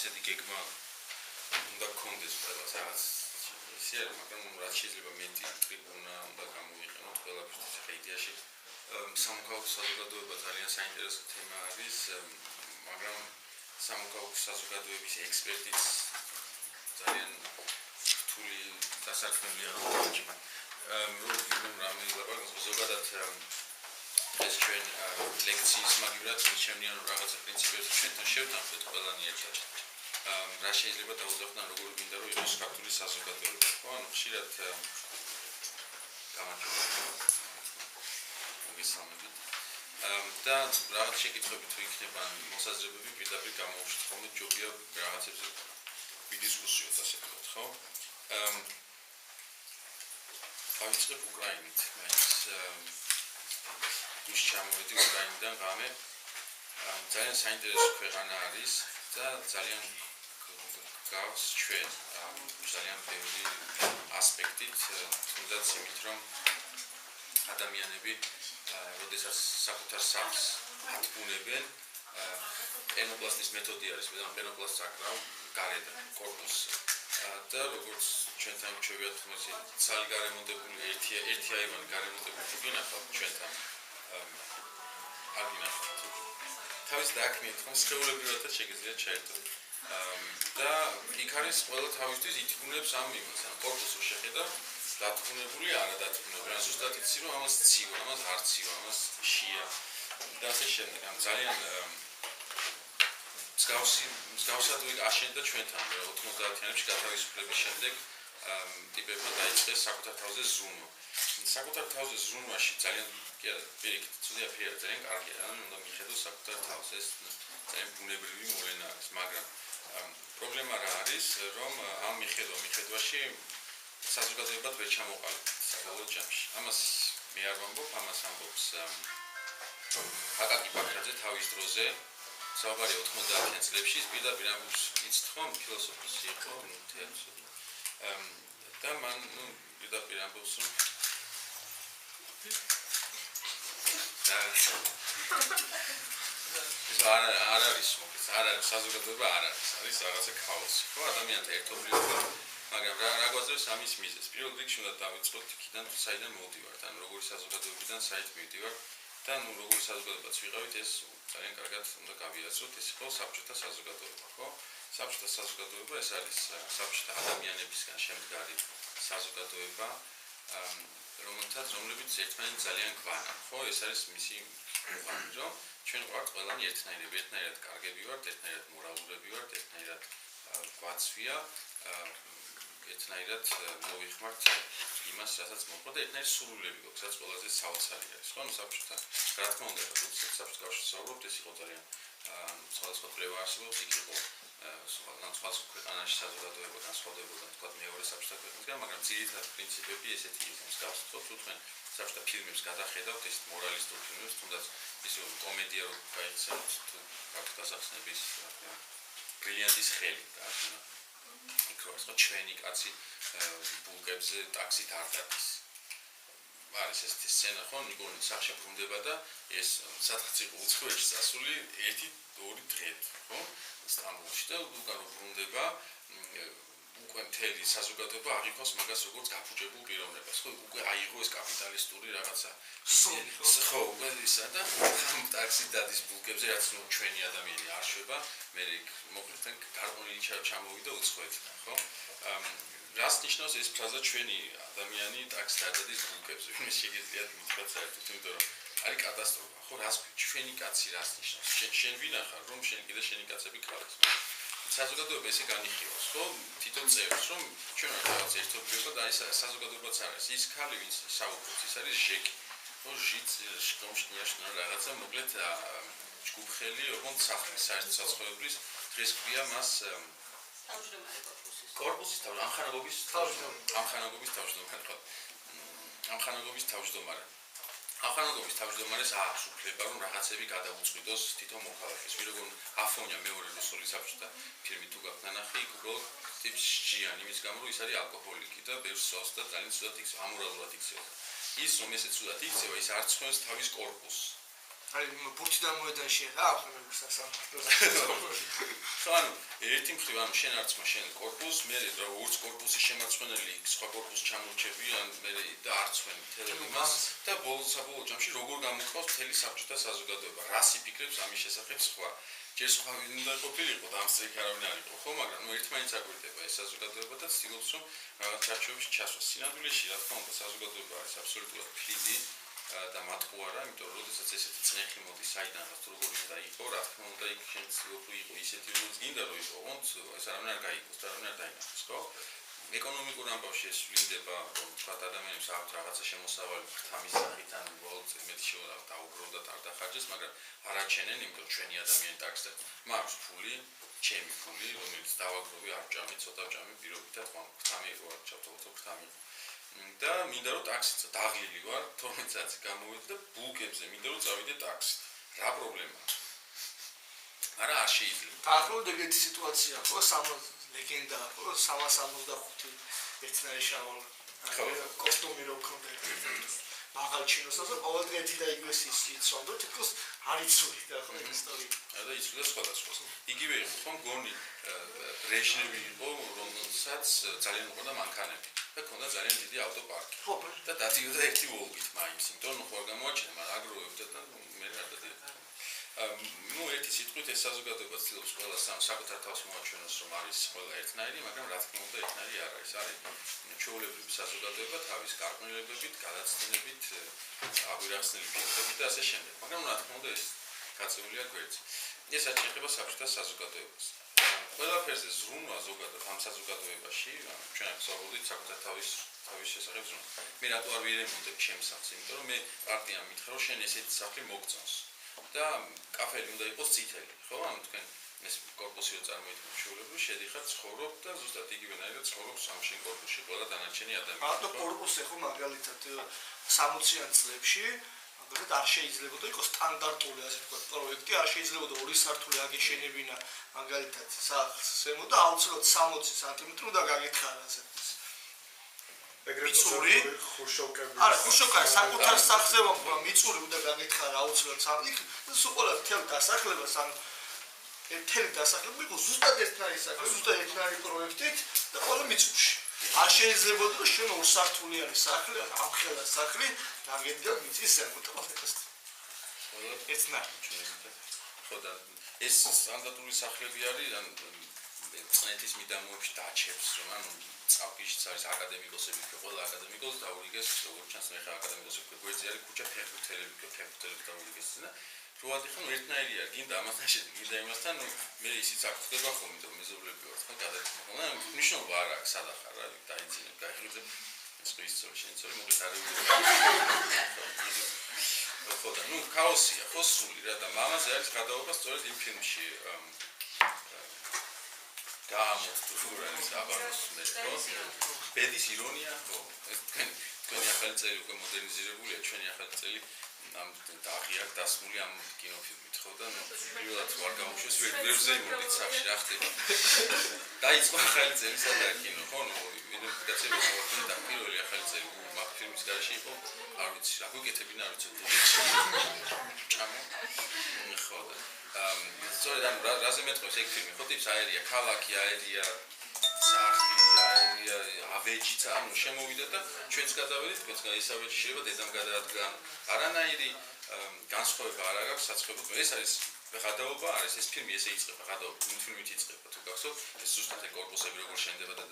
ისეთი გეგმა უნდა გქონდეს ყველას რაღაც ისე მაგრამ რაც შეიძლება მეტი ტრიბუნა უნდა გამოვიყენოთ ყველაფერს ხა იდეაში სამოქალაქო საზოგადოება ძალიან საინტერესო თემა არის მაგრამ სამოქალაქო საზოგადოების ექსპერტიც ძალიან რთული დასაქმებია რომ რამე ლაპარაკობს ზოგადად ეს ჩვენ ლექციის მაგივრად მიჩემნიან რომ რაღაცა პრინციპებს ჩვენთან შევთანხმდეთ ყველანი ერთად რა შეიძლება დაუძახდნენ როგორ გინდა რომ იყოს ქართული საზოგადოება ხო ანუ ხშირად გამარჯობა და რაღაც შეკითხვები თუ იქნება მოსაზრებები პირდაპირ გამოვშვით ხოლმე ჯობია რაღაცებზე ვიდისკუსიოთ ასე ვთქვათ ხო დავიწყებ უკრაინით მაინც ის ჩამოვედი უკრაინიდან ღამე ძალიან საინტერესო ქვეყანა არის და ძალიან გავს ჩვენ ძალიან ბევრი ასპექტით თუნდაც იმით რომ ადამიანები როდესაც საკუთარ სახლს ათბუნებენ პენოპლასტის მეთოდი არის მე პენოპლასტს აკრავ გარედან კორპუსს და როგორც ჩვენთან ჩვევიათ ხმასი ცალი გარემონტებული ერთი აივანი გარემონტებული გინახავთ ჩვენთან აგინახავთ თავის დაქმნით ხომ სხეულებრივადაც შეგიძლიათ ჩაერთოთ და იქ არის ყველა თავისთვის ითქმულებს ამ იმას ამ კორპუსს შეხედა დათქმული არა დათქმული ან ზუსტად იცი რომ ამას ცივა ამას არ ცივა ამას შია და ასე შემდეგ ამ ძალიან მსგავსად აშენდა ჩვენთან 90-იანებში გათავისუფლების შემდეგ ტიპებმა დაიწყეს საკუთარ თავზე ზრუნვა საკუთარ თავზე ზრუნვაში ძალიან პირიქით ცუდია ფერი ძალიან კარგია ან უნდა მიხედოს საკუთარ თავს ეს ძალიან ბუნებრივი მოვლენა არის მაგრამ პრობლემა რა არის რომ ამ მიხედვაში საზოგადოებად ვერ ჩამოყალიბდით საბოლოო ჯამში ამას მე არ ვამბობ ამას ამბობს აკაკი ბაქრაძე თავის დროზე საუბარი 90-იან წლებში პირდაპირ ამბობს იცთხომ ფილოსოფიის იყო თეორიები და მან პირდაპირ ამბობს რომ ეს არ არის საზოგადოება არ არის რაღაცა ქაოსი ხო ადამიანთა ერთობლიობა მაგრამ რა გვაძლევს ამის მიზეზს პირველ რიგში უნდა დავიწყოთ იქიდან საიდან მოვდივართ ან როგორი საზოგადოებიდან საით მივდივართ და ნუ როგორი საზოგადოებაც ვიყავით ეს ძალიან კარგად უნდა გავიაზროთ ეს იყო საბჭოთა საზოგადოება ხო საბჭოთა საზოგადოება ეს არის საბჭოთა ადამიანებისგან შემდგარი საზოგადოება რომლებიც ერთმანეთს ძალიან გვანან ხო ეს არის მისი უღანი რომ ჩვენ ვართ ყველანი ერთნაირად კარგები ვართ ერთნაირად მორალურები ვართ ერთნაირად გვაცვია ერთნაირად მოვიხმართ იმას რასაც მოხდა და ერთნაირად სრულები გვაქვს რაც ყველაზე საოცარი არის ხო ნუ საბჭოთა რა თქმა უნდა როდესაც საბჭოთა კავშირს საუბრობთ ეს იყო ძალიან სხვადასხვა კვლევა არსებობს იქ იყო სხვა ქვეყანაში საზოგადოება განსხვავდებოდა თქვათ მეორე საბჭოთა ქვეყნისგან მაგრამ ძირითადი პრინციპები ესეთი იყო მსგავსი ხო თუ თქვენ საბჭოთა ფილმებს გადახედავთ ეს მორალისტურ ფილმებს თუნდაც ის კომედია რო გაიცემთ თუ გაქვთ დასახსნების ბრილიანტის ხელი და იქ რო სხვა ჩვენი კაცი ბულგებზე ტაქსით არ დადის არის ეს სცენა ხო ნიკოლი სახში ბრუნდება და ეს სათხაც იყო უცხოეთში წასული 1-2 დღით ხო სტამბოლში და უკან ბრუნდება უკვე მთელი საზოგადოება აღიქოს მაგას როგორც გაფუჭებულ პიროვნებას ხო უკვე აიღო ეს კაპიტალისტური რაღაცა ხო უკვე ისა და ტაქსით დადის ბულგებზე რაც ნუ ჩვენი ადამიანი არ შვება მე მოკლედ გარყვნილი ჩამოვიდა უცხოეთიდან ხო რას ნიშნავს ეს ფრაზა ჩვენი ადამიანი ტაქსით არ დადის ბულგებზე მე შეგიძლიათ მითხრათ საერთოდ იმიტომ რომ არის კატასტროფა ხო რას ჩვენი კაცი რას ნიშნავს შენ ვინახარ რომ შენ კიდე შენი კაცები ქრალს საზოგადოება ესე განიხილავს ხო თვითონ წერს რომ ჩვენ რაღაც ერთობლიობა და ეს საზოგადოებაც არის ის ქალი ვინც საუბრობს ის არის ჟეკი ხო ჟიც შტომშნიაშნა რაღაცა მოკლედ ჯგუფხელი ოღონდ სახლის საერთო საცხოვრებლის დღეს ქვია მას კორპუსის ამხანაგობის თავმჯდომარე ხო ამხანაგობის თავმჯდომარე ახალგობის თავმჯდომარეს აქვს უფლება რომ რაღაცები გადაუწყვიტოს თვითონ მოქალაქეს. ვიროგონ აფონია მეორე რუსული საბჭოთა ფილმი თუ გაქვთ ნანახი, იქ უბრალოდ ტიპს ჯიან იმის გამო რომ ის არის ალკოჰოლიკი და ბევრს სვავს და ძალიან ცუდად იქცევა, ამორალურად იქცევა. ის რომ ესე ცუდად იქცევა, ის არ ცხვენს თავის კორპუსს. აი ბურთიდან მოედანში რა აღქმევს სასამართლოს. ხან ერთი მხრივ ანუ შენ არც შენ корпуს მე რა ურც корпуსი შემაცხენელი სხვა корпуს ჩამორჩები ან მე და არც ვენ თელები მას და საბოლოო ჯამში როგორ გამოხავს მთელი საბჭოთა საზოგადოება რას იფიქრებს ამის შესახებ სხვა ჯერ სხვა ვინ უნდა ყოფილიყო და ამ სწრაფი არავინ არ იყო ხო მაგრამ ნუ ერთმანეთს აკვირდება ეს საზოგადოება და ცდილობს რომ რაღაც ჩარჩოებში ჩასვას სინამდვილეში რა თქმა უნდა საზოგადოება არის აბსოლუტურად ფლიდი და მათყუ არა, იმიტომ რომ როდესაც ესეთი წნეხი მოდის საიდანაც თუ როგორ უნდა იყო, რა თქმა უნდა იქ შენ ცდილობ რომ იყო ისეთი როგორც გინდა რომ იყო, ოღონდ ეს არავინ არ გაიგოს და არავინ არ დაინახოს, ხო? ეკონომიკურ ამბავში ეს ვლინდება, რომ თქვა ადამიანებს აქვს რაღაცა შემოსავალი ფრთამის სახით ან უბრალოდ მეტი შეურა დაუბრუნდათ არ დახარჯეს, მაგრამ არ აჩენენ, იმიტომ რომ ჩვენი ადამიანი ტაქსად მაქვს ფული, ჩემი ფული, რომელიც დავაგროვი არ ვჭამი, ცოტა ვჭამი პირობითად, ხო, ფრთამი იყო, არ ჩავთვალოთ ფრთამი. და მინდა რომ ტაქსით დაღლილი ვარ 12 საათი გამოვედი და ბულკებზე მინდა რომ წავიდე ტაქსით. რა პრობლემაა? არა არ შეიძლება. დაახლოებით ეგეთი სიტუაცია ხო ლეგენდა ხო 365 ერთნაირი შავალ კოსტუმი რო ქონდა მაღალ ჩინოსას და ყოველდღეთი და იგივე იცვამ და თქოს არ იცვლი და ხო ეს ისტორია. და იცვლიდა სხვადასხვა. იგივე იყო ხო მგონი ბრეჟნევი იყო რომელსაც ძალიან უყვარდა მანქანები. და ქონდა ძალიან დიდი ავტოპარკი. ხო, და დადიოდა ერთი ვოლგით მაინც, იმიტომ რომ ხوار გამოაჩენა, მაგრამ აგროვებდა და მე რა დადიოდა. ნუ ერთი სიტყვით ეს საზოგადოება ცდილობს ყველა საკუთარ თავს მოაჩვენოს, რომ არის ყველა ერთნაირი, მაგრამ რა თქმა უნდა ერთნაირი არ არის. არის ჩვეულებრივი საზოგადოება თავის გარკვეულებებით, გადაცდენებით, აგვირახსნილი ფიქრებით და ასე შემდეგ. მაგრამ რა თქმა უნდა ეს გაწეულია გვერდზე. ეს აჩეხება საბჭოთა საზოგადოებას. ყველაფერზე ზრუნვა ზოგადად ამ საზოგადოებაში, ჩვენ აქ ვსაუბრობთ საკუთარ თავის შესახებ ზრუნვა. მე რატო არ ვირემონტებ ჩემს სახლს? იმიტომ რომ მე პარტიამ მითხრა რომ შენ ესეთი სახლი მოგწონს. და კაფელი უნდა იყოს წითელი, ხო? ანუ თქვენ ეს корпуსი რო წარმოიდგინეთ ჩვეულებრივ შედიხარ ცხოვრობ და ზუსტად იგივენაირად ცხოვრობს ამ შენ корпуსში ყველა დანარჩენი ადამიანი. ანუ корпуსი ხო მაგალითად 60-იან წლებში მაგალითად არ შეიძლებოდა იყოს სტანდარტული ასე ვთქვათ პროექტი, არ შეიძლებოდა 2 სართული აგეშენებინა მაგალითად სახლს, ზემო და აუცილებლად 60 სანტიმეტრი უნდა გაგეთხარა ასე. მიწური ხუშოკები. არა, ხუშოკა საკუთარ სახლზე მიწური უნდა გაგეთხარა აუცილებლად სამიქ და სულ ყველა თელ დასახლებას ან თელ დასახლება იყო ზუსტად ერთნაირი საქმე, ზუსტად ერთნაირი პროექტით და ყველა მიწურში. არ შეიძლებოდა რომ შენ 2 სართულიანი სახლი, ამხელა სახლი გაგედგა მიწის ზემოთ და ეს. ესნა ხო და ეს სტანდარტული სახლები არის ან წნეთის მიდამოებში დაჩებს რომ ანუ წავკიშიც არის აკადემიკოსები და ყველა აკადემიკოსი დაურიგეს როგორც ჩანს მე ხა აკადემიკოსები გვერდზე არის ქუჩა ფეხბურთელები დაურიგეს და როადი ხომ ერთნაირია გინდა ამასთან შეგინდა იმასთან მე ისიც აქ ხდება ხოლმე და მეზობლები ვარ ხო გადაიხმო და მნიშვნელობა არ აქვს სადახარ რა დაიძინებ გაიხიძებ ეს ისწორ შეიძლება მოგეთარები ხო და ნუ ქაოსია ხო სული რა და მამაზე არის გადაობა სწორედ იმ ფილმში გამოსტურალის აბანოს მე ხო ბედის ირონია ხო ეს თქვენი ახალი წელი უკვე მოდერნიზირებულია ჩვენი ახალი წელი ამ დაღია დასმული ამ კინოფილმით ხო და ნუ პირველად ვარ გამოშვეს ვერზე იმოდით სახში რა ხდება დაიწყო ახალი წელი სადაა კინო ხო ნუ ვიდეოკაცები მოხდა და პირველი ახალი წელი მაგ ფილმის გარშე იყო არ ვიცი რა გეკეთებინა არ ვიცი ჩამო ხო და სწორედ ამ რაზე მეტყვის ეგ ფილმი ხო ტიპს აერია ქალაქი აერია სახლი აერია ავეჯიც ანუ შემოვიდა და ჩვენც გადავედით თქვენც ეს ავეჯი შეიძლება დედამ გადაადგა არანაირი განსხვავება არ აქვს საცხობოთ ეს არის გადაობა არის ეს ფილმი ესე იწყება გადაობა ფილმით იწყება თუ გახსოვთ ეს ზუსტად корпуსები როგორ შენდება და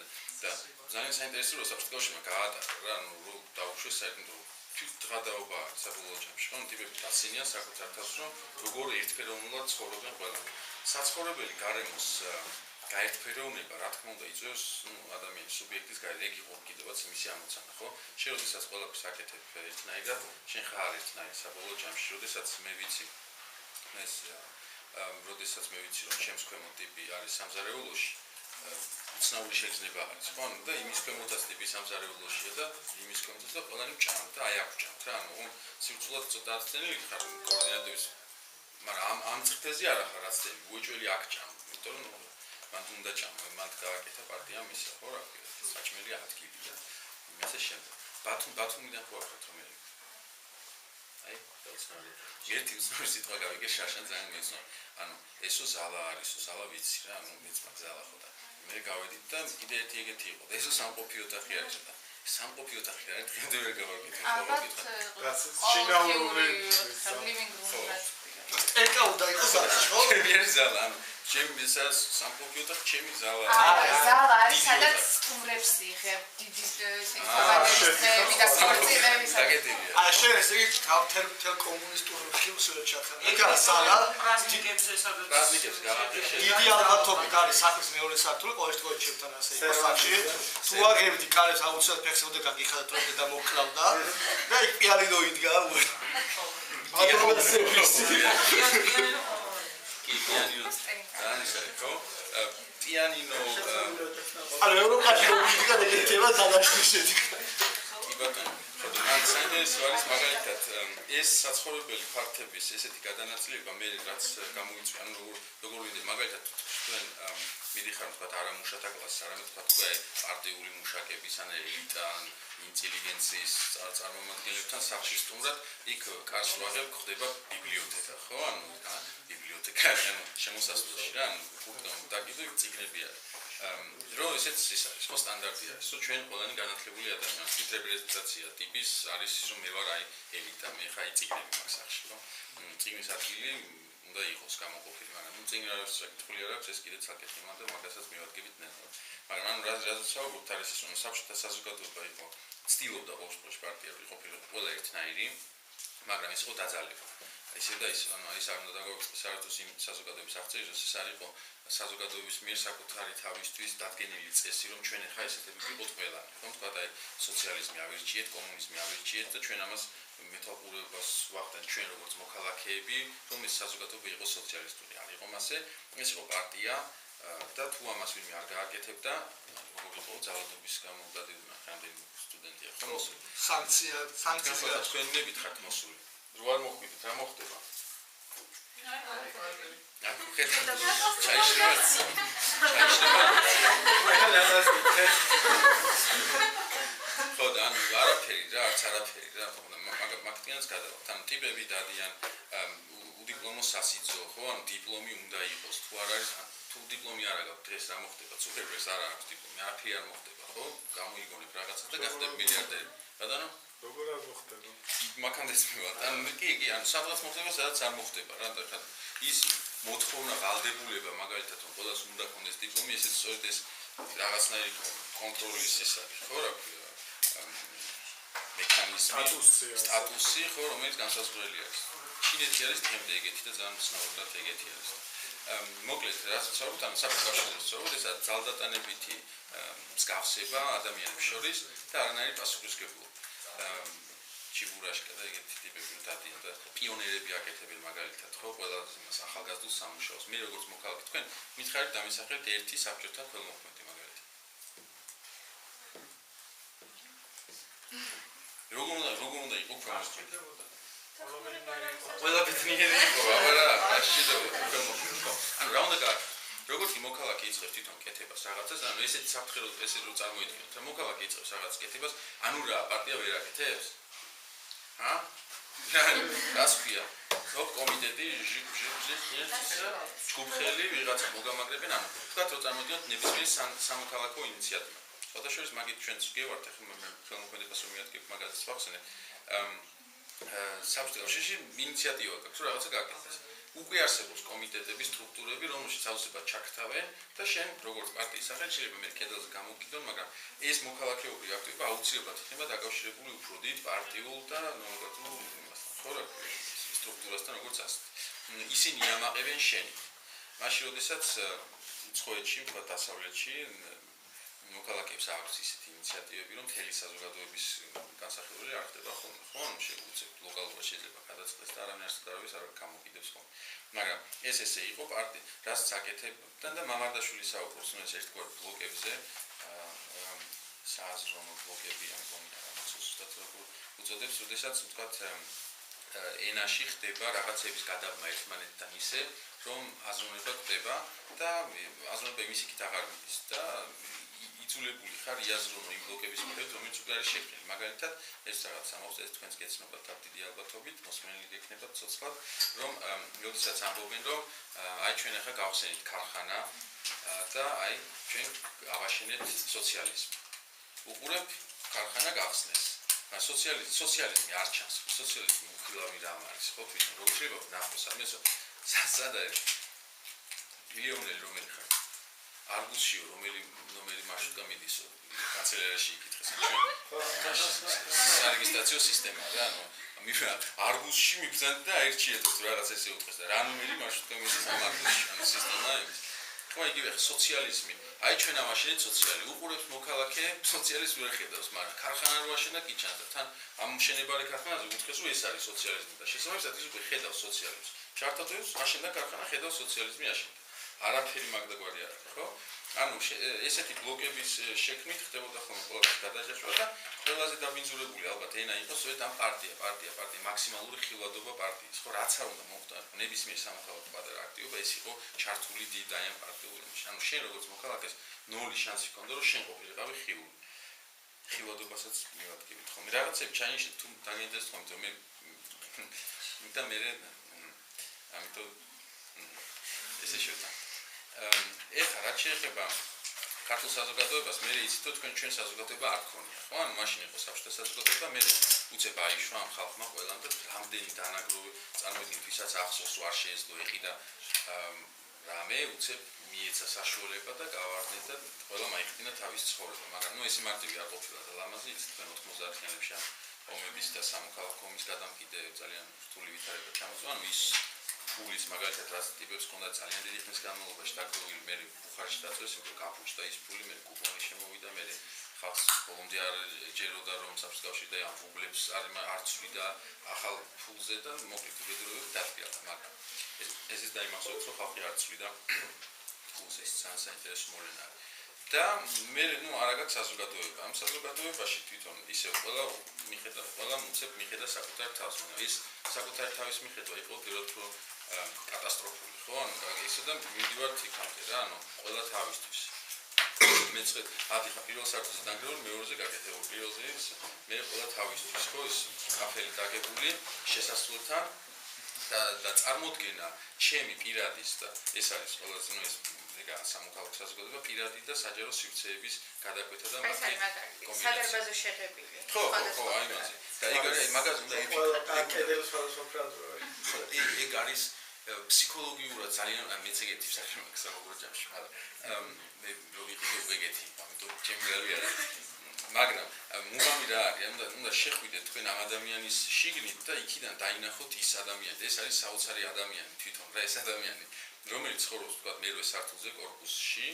ძალიან საინტერესოა საფრთხეში გაატარა რა ნუ რო დაუშვეს საერთოდ გადაობა საბოლოო ჯამში ხო ტიპები დაცინიან საკუთარ თავს რომ როგორ ერთფეროვნულად ცხოვრობენ ყველა საცხოვრებელი გარემოს გაერთფეროვნება რა თქმა უნდა იწვევს ადამიანის სუბიექტის გარეგი ხო კიდევაც მისი ამოცანა ხო შენ როდესაც ყველაფერს აკეთებ ერთნაირად შენ ხარ ერთნაირი საბოლოო ჯამში როდესაც მე ვიცი ეს როდესაც მე ვიცი რომ ჩემს ქვემოთ ტიპი არის სამზარეულოში ცნაური შეგრძნება არის ხო და იმის ქვემოთაც ტიპი სამზარეულოშია და იმის ქვემოთაც და ყველანი ჭამთ და აი აქ ჭამთ რა ანუ სივრცულად ცოტა აცდენილი ხარ კოორდინატების მაგრამ ამ წრფეზე არ ახარ აცდენილი უეჭველი აქ ჭამ იმიტომ რომ მან უნდა ჭამა მან გააკეთა პარტია მისა ხო რა საჭმელი ადგილი და იმასე შემდეგ ბათუმიდან ხო ახლა თომელი აი დავცნობი ერთი უცნობი სიტყვა გავიგე შაშან ძალიან მეცნო ანუ ესო ზალა არის ზალა ვიცი რა ანუ მეც მაგ ზალა ხო და მე გავედით და კიდე ეგეთი იყო და ესო სამყოფი ოთახი არის და სამყოფი ოთახი არის დღემდე ვერ გავაკეთე რაც შინაური living room-ად ეკაუდა იყო ზალა ხო? ჩემი არის ზალა ანუ ჩემი სამყოფი ოთახი ჩემი ზალა ზალა არის სადაც სტუმრებს იღებ დიდი სექსუალური და სპორტიების აი შენ ესე იგი თელ კომუნისტურ რეგიმს ვერ ჩახარ ეგ არის ზალა პრაზნიკებს ესაც პრაზნიკებს გააღებენ დიდი ალბათობით არის სახლის მეორე სართული ყოველ შემთხვევაში ჩემთან ასე იყო სახში თუ აღებდი კარებს აუცილებლად ფეხსებოდა გაგიხადათ რომ და მოკლავდა და იქ პიანინო იდგა პიანინო ანუ ევროპაში მუსიკა და ეთება დადაშლის იბატონო ან საინტერესო არის მაგალითად ეს საცხოვრებელი ფართების ესეთი გადანაწილება მე რაც გამოიწვია ანუ როგორ ვინდა მაგალითად თქვენ მიდიხარ თქვა არა მუშათა კლასს არამედ თქვა უკვე პარტიული მუშაკების ან ელიტა ან ინტელიგენციის წარმომადგენლებთან სახში სტუმრად იქ კარს ვაღებ ხდება ბიბლიოთეკა ხო ანუ ბიბლიოთეკა ანუ შემოსასვლელში რა ანუ ფუტკომ დაგიდო წიგნები არის რომ ესეც ის არის ხო სტანდარტი არის რომ ჩვენ ყველანი განათლებული ადამიანები ფიტრებილიზაცია ტიპის არის რომ მე ვარ აი ელიტა მე ხა იწიგნები მაგ სახში ხო წიგნის ადგილი უნდა იყოს გამოყოფილი მაგრამ წიგნი არის საკითხული არ აქვს ეს კიდე საკითხი მაგრამ მაგასაც მივადგებით ნელა მაგრამ ანუ რაც საუბრობთ არის ის რომ საბჭოთა საზოგადოება იყო ცდილობდა ოშპოშ პარტია რომ იყოფილიყო ყველა ერთნაირი მაგრამ ის იყო დაძალება ისე და ის ანუ ის არ უნდა დაგვეწყოს საერთოდ იმ საზოგადოების აღწერის ეს არის იყო საზოგადოების მიერ საკუთარი თავისთვის დადგენილი წესი რომ ჩვენ ახლა ესეთები ვიყოთ ყველანი ხო თქვა და სოციალიზმი ავირჩიეთ კომუნიზმი ავირჩიეთ და ჩვენ ამას მეთვალყურებას ვახდენთ ჩვენ როგორც მოქალაქეები რომ ეს საზოგადოება იყოს სოციალისტური არ იყო მასე ეს იყო პარტია და თუ ამას ვინმე არ გააკეთებდა როგორ იყო ძალადობის გამო გადავიდა რამდენი სტუდენტია ხო სანქცია თქვენ მეკითხათ მოსული რო არ მოხვიდეთ რა მოხდება ხოდა ანუ არაფერი რა არც არაფერი რა მაგათიანს გადავალთ ანუ ტიპები დადიან უდიპლომო სასიძო ხო ანუ დიპლომი უნდა იყოს თუ არ არის თუ დიპლომი არ აქვს დღეს რა მოხდება ცუქერებს არ აქვს დიპლომი არაფერი არ მოხდება ხო გამოიგონებ რაღაცა და გახდები მილიარდერი ბატონო როგორ არ მოხდება მაგანდეს მივარ ანუ კი ანუ სადღაც მოხდება სადაც არ მოხდება რა და ის მოთხოვნა ვალდებულება მაგალითად რომ ყველას უნდა ქონდეს დიპლომი ესეც სწორედ ეს რაღაცნაირი კონტროლის ის არის ხო რა ქვია მექანიზმი სტატუსი ხო რომელიც განსაზღვრელი არის ჩინეთი არის დღემდე ეგეთი და ძალიან მსნაურად ეგეთი არის მოკლედ რაც ვსაუბრობთ ან საფრთხეში ვსაუბრობთ ესა ძალდატანებითი მსგავსება ადამიანებს შორის და არანაირი პასუხისმგებლობა ჩიბურაშკა და ეგეთი ტიპები დადიან და პიონერები აკეთებენ მაგალითად ხო ყველა იმას ახალგაზრდულ სამუშაოს მე როგორც მოქალაქე თქვენ მითხარით დამისახეთ ერთი საბჭოთა ქველმოქმედი მაგალითად როგორ უნდა იყო ქველმოქმედი ყველა ბედნიერი იყო აბა რა შეიძლება ქველმოქმედი ანუ რა უნდა გააკეთო როგორც კი მოქალაქე იწყებს თვითონ კეთებას რაღაცას ანუ ესეთი საფრთხე რომ ესე რომ წარმოიდგინოთ რა მოქალაქე იწყებს რაღაც კეთებას ანუ რა პარტია ვერ აკეთებს ა? რას ქვია? ხო კომიტეტი ჯგუფხელი ვიღაცა მოგამაგრებენ ანუ თქვათ რომ წარმოდიოთ ნებისმიერი სამოქალაქო ინიციატივა. შესაძლოა მაგით ჩვენც გევართ ახლა მე ხელმოქმედებას რომ მიადგებ მაგას ვახსენებ. საბჭოთში ინიციატივა გაქვს რომ რაღაცა გააკეთოს. უკვე არსებობს კომიტეტების სტრუქტურები რომელშიც ავსება ჩაქთავენ და შენ როგორც პარტიის სახელი შეიძლება მე კედელზე გამოგიდონ მაგრამ ეს მოქალაქეობრივი აქტივობა აუცილებლად იქნება დაკავშირებული უფრო დიდ პარტიულ და ნორმატიულ ხო რა სტრუქტურასთან როგორც ასე ისინი ამაყებენ შენი მაშინ როდესაც უცხოეთში თქვა დასავლეთში მოქალაქეებს აქვს ისეთი ინიციატივები რომ მთელი საზოგადოების განსახილველი არ ხდება ხოლმე ხო ანუ შეგვიძლია ლოკალურად შეიძლება გადაწყდეს და არანაირ საერთაშორისო არ გამოგიდებს ხოლმე მაგრამ ეს ესე იყო პარტია რაც აკეთებდა და მამარდაშვილი საუბრობს რომ ეს ერთგვარ ბლოკებზე სააზროვნო ბლოკები ან კომიტეტი ზუსტად უწოდებს როდესაც ვთქვათ ენაში ხდება რაღაცების გადაბმა ერთმანეთთან ისე რომ აზროვნება ხდება და აზროვნება იმის იქით აღარ მიდის და იძულებული ხარ იაზრო იმ ბლოკების მიხედვით, რომელიც უკვე არის შექმნილი. მაგალითად, ეს რაღაც ამბობს, ეს თქვენს გეცნობათ დიდი ალბათობით, მოსმენილი გექნებათ ცოცხლად, რომ როდესაც ამბობენ, რომ აი ჩვენ ახლა გავხსენით ქარხანა და აი ჩვენ ავაშენებთ სოციალიზმი. უყურებ ქარხანა გახსნეს. სოციალიზმი არ ჩანს. სოციალიზმი უხილავი რამ არის, ხო თვითონ როგორ შეიძლება ნახოს ამას? სადა მილიონელი რომელი ხარ? არგუსშიო რომელი მარშრუტკა მიდისო კანცელერიაში იკითხეს ჩვენ სარეგისტრაციო სისტემა რა ანუ არგუსში მიბრძანდი და აირჩიეთო თუ რაღაც ესე უყეს და რა ნომერი მარშრუტკა მიდის ამ არგუსში ანუ სისტემა იმის ხო იგივე სოციალიზმი აი ჩვენ ამაშენეთ სოციალი უყურებს მოქალაქე სოციალიზმს ვერ ხედავს მაგრამ ქარხანა რო აშენა კი ჩანს და თან ამ მშენებარე ქარხანაზე უთხეს რომ ეს არის სოციალიზმი და შესაბამისად ის უკვე ხედავს სოციალიზმს ჩართობებს აშენდა ქარხანა ხედავს სოციალიზმი აშენდა არაფერი მაგდაგვარი არ არის, ხო? ანუ ესეთი ბლოკების შექმნით ხდებოდა ხოლმე ყველაფერს გადაჭრა და ყველაზე დაბინძურებული ალბათ ენა იყოს სწორედ ამ პარტია მაქსიმალური ხილვადობა პარტიის, ხო, რაც არ უნდა მოხდეს. ნებისმიერ სამოქალაქო პატარა აქტივობა ეს იყო ჩართული დიდ აი ამ პარტიულებში. ანუ შენ როგორც მოქალაქეს 0 შანსი ჰქონდა რომ შენ ყოფილიყავი ხილული. ხილვადობასაც მივადგებით ხოლმე. რაღაცები ჩაინიშნე თუ დაგინტერესებს ხოლმე მე და მე ამიტომ ესე შევთან. ეხლა რაც შეეხება ქართულ საზოგადოებას, მე იცით რომ თქვენ ჩვენ საზოგადოება არ გქონია, ხო? ანუ მაშინ იყო საბჭოთა საზოგადოება, მე უცებ აიშვა ამ ხალხმა ყველამ და რამდენი დანაგროვი წარმოიდგინეთ, ვისაც ახსოვს რომ არ შეეძლო ეყიდა რამე, უცებ მიეცა საშუალება და გავარდნეთ და ყველამ აიხდინა თავის ცხოვრება, მაგრამ ნუ ესე მარტივი არ ყოფილა და ლამაზი იცით თქვენ 90-იანებში ამ ომების და სამოქალაქო ომის გადამყიდე ძალიან რთული ვითარება ჩამოწვა, ანუ ის ფულის მაგალითად რაც ტიპებს ჰქონდა ძალიან დიდი ხნის განმავლობაში დაგროვილი მე ბუხარში დაწვეს უკვე კაპუშტა ის ფული მე კუპონი შემოვიდა მე ხალხს ბოლომდე არ ჯეროდა რომ საბჭოთა კავშირი და ამ ფულებს არ ცვლიდა ახალ ფულზე და მოკლედ უბედურებით დადგა მაგრამ ეს ის დაიმახსოვრეთ რომ ხალხი არ ცვლიდა ფულს ეს საინტერესო მოვლენა და მე ნუ არაგაც საზოგადოება ამ საზოგადოებაში თვითონ ისევ ყველა მუცებ მიხედა საკუთარ თავს მაგრამ ის საკუთარ თავის მიხედვა იყო გეროთ რომ კატასტროფული ხო ანუ ისე და მივიდივართ იქამდე რა ანუ ყველა თავისთვის მეცხრე ათი პირველ სართულზე დაგროვებული მეორეზე გაკეთებული პირველზე მე ყველა თავისთვის ხო ის კაფელი დაგებული შესასრულთან და წარმოდგენა ჩემი პირადის და ეს არის ყველაზე ნუ ეს სამოქალაქო საზოგადოება პირადი და საჯარო სივრცეების გადაკვეთა და მათი კომბინაცია სადარბაზო შეღებილი ხო აი მაზე და ეგ არის მაგას უნდა ეგ არის ფსიქოლოგიურად ძალიან მეც ეგეთი სახე მაქვს სამოგრო ჯამში მაგრამ მე ვიყიდე ეგეთი ამიტომ ჩემი არა მაგრამ მუღამი რა არის უნდა შეხვიდეთ თქვენ ამ ადამიანის შიგნით და იქიდან დაინახოთ ის ადამიანი ეს არის საოცარი ადამიანი თვითონ რა ეს ადამიანი რომელიც ცხოვრობს თქვა მერვე სართულზე კორპუსში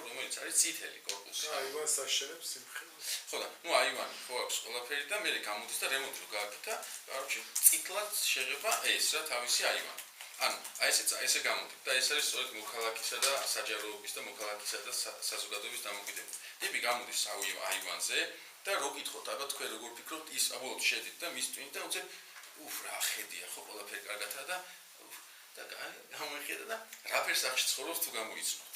რომელიც არის წითელი კორპუსი აივანს აშენებს სიმხილეს ხო და ნუ აივანი ხო აქვს ყველაფერი და მე გამოდის და რემონტი რო გააკეთა კაროჩი წითლად შეღება ეს რა თავისი აივანი ანუ აი ესე გამოდის და ეს არის სწორედ მოქალაქისა და საჯაროობის და მოქალაქისა და საზოგადოების დამოკიდებულება ტიპი გამოდის აივანზე და რო გითხოთ ალბათ თქვენ როგორ ფიქრობთ ის აბოლოდ შედით და მის ტვინ და უცებ რა ხედია ხო ყველაფერი კარგათა და გამოიხედა და რაფერს ახში ცხოვრობს თუ გამოიცნოთ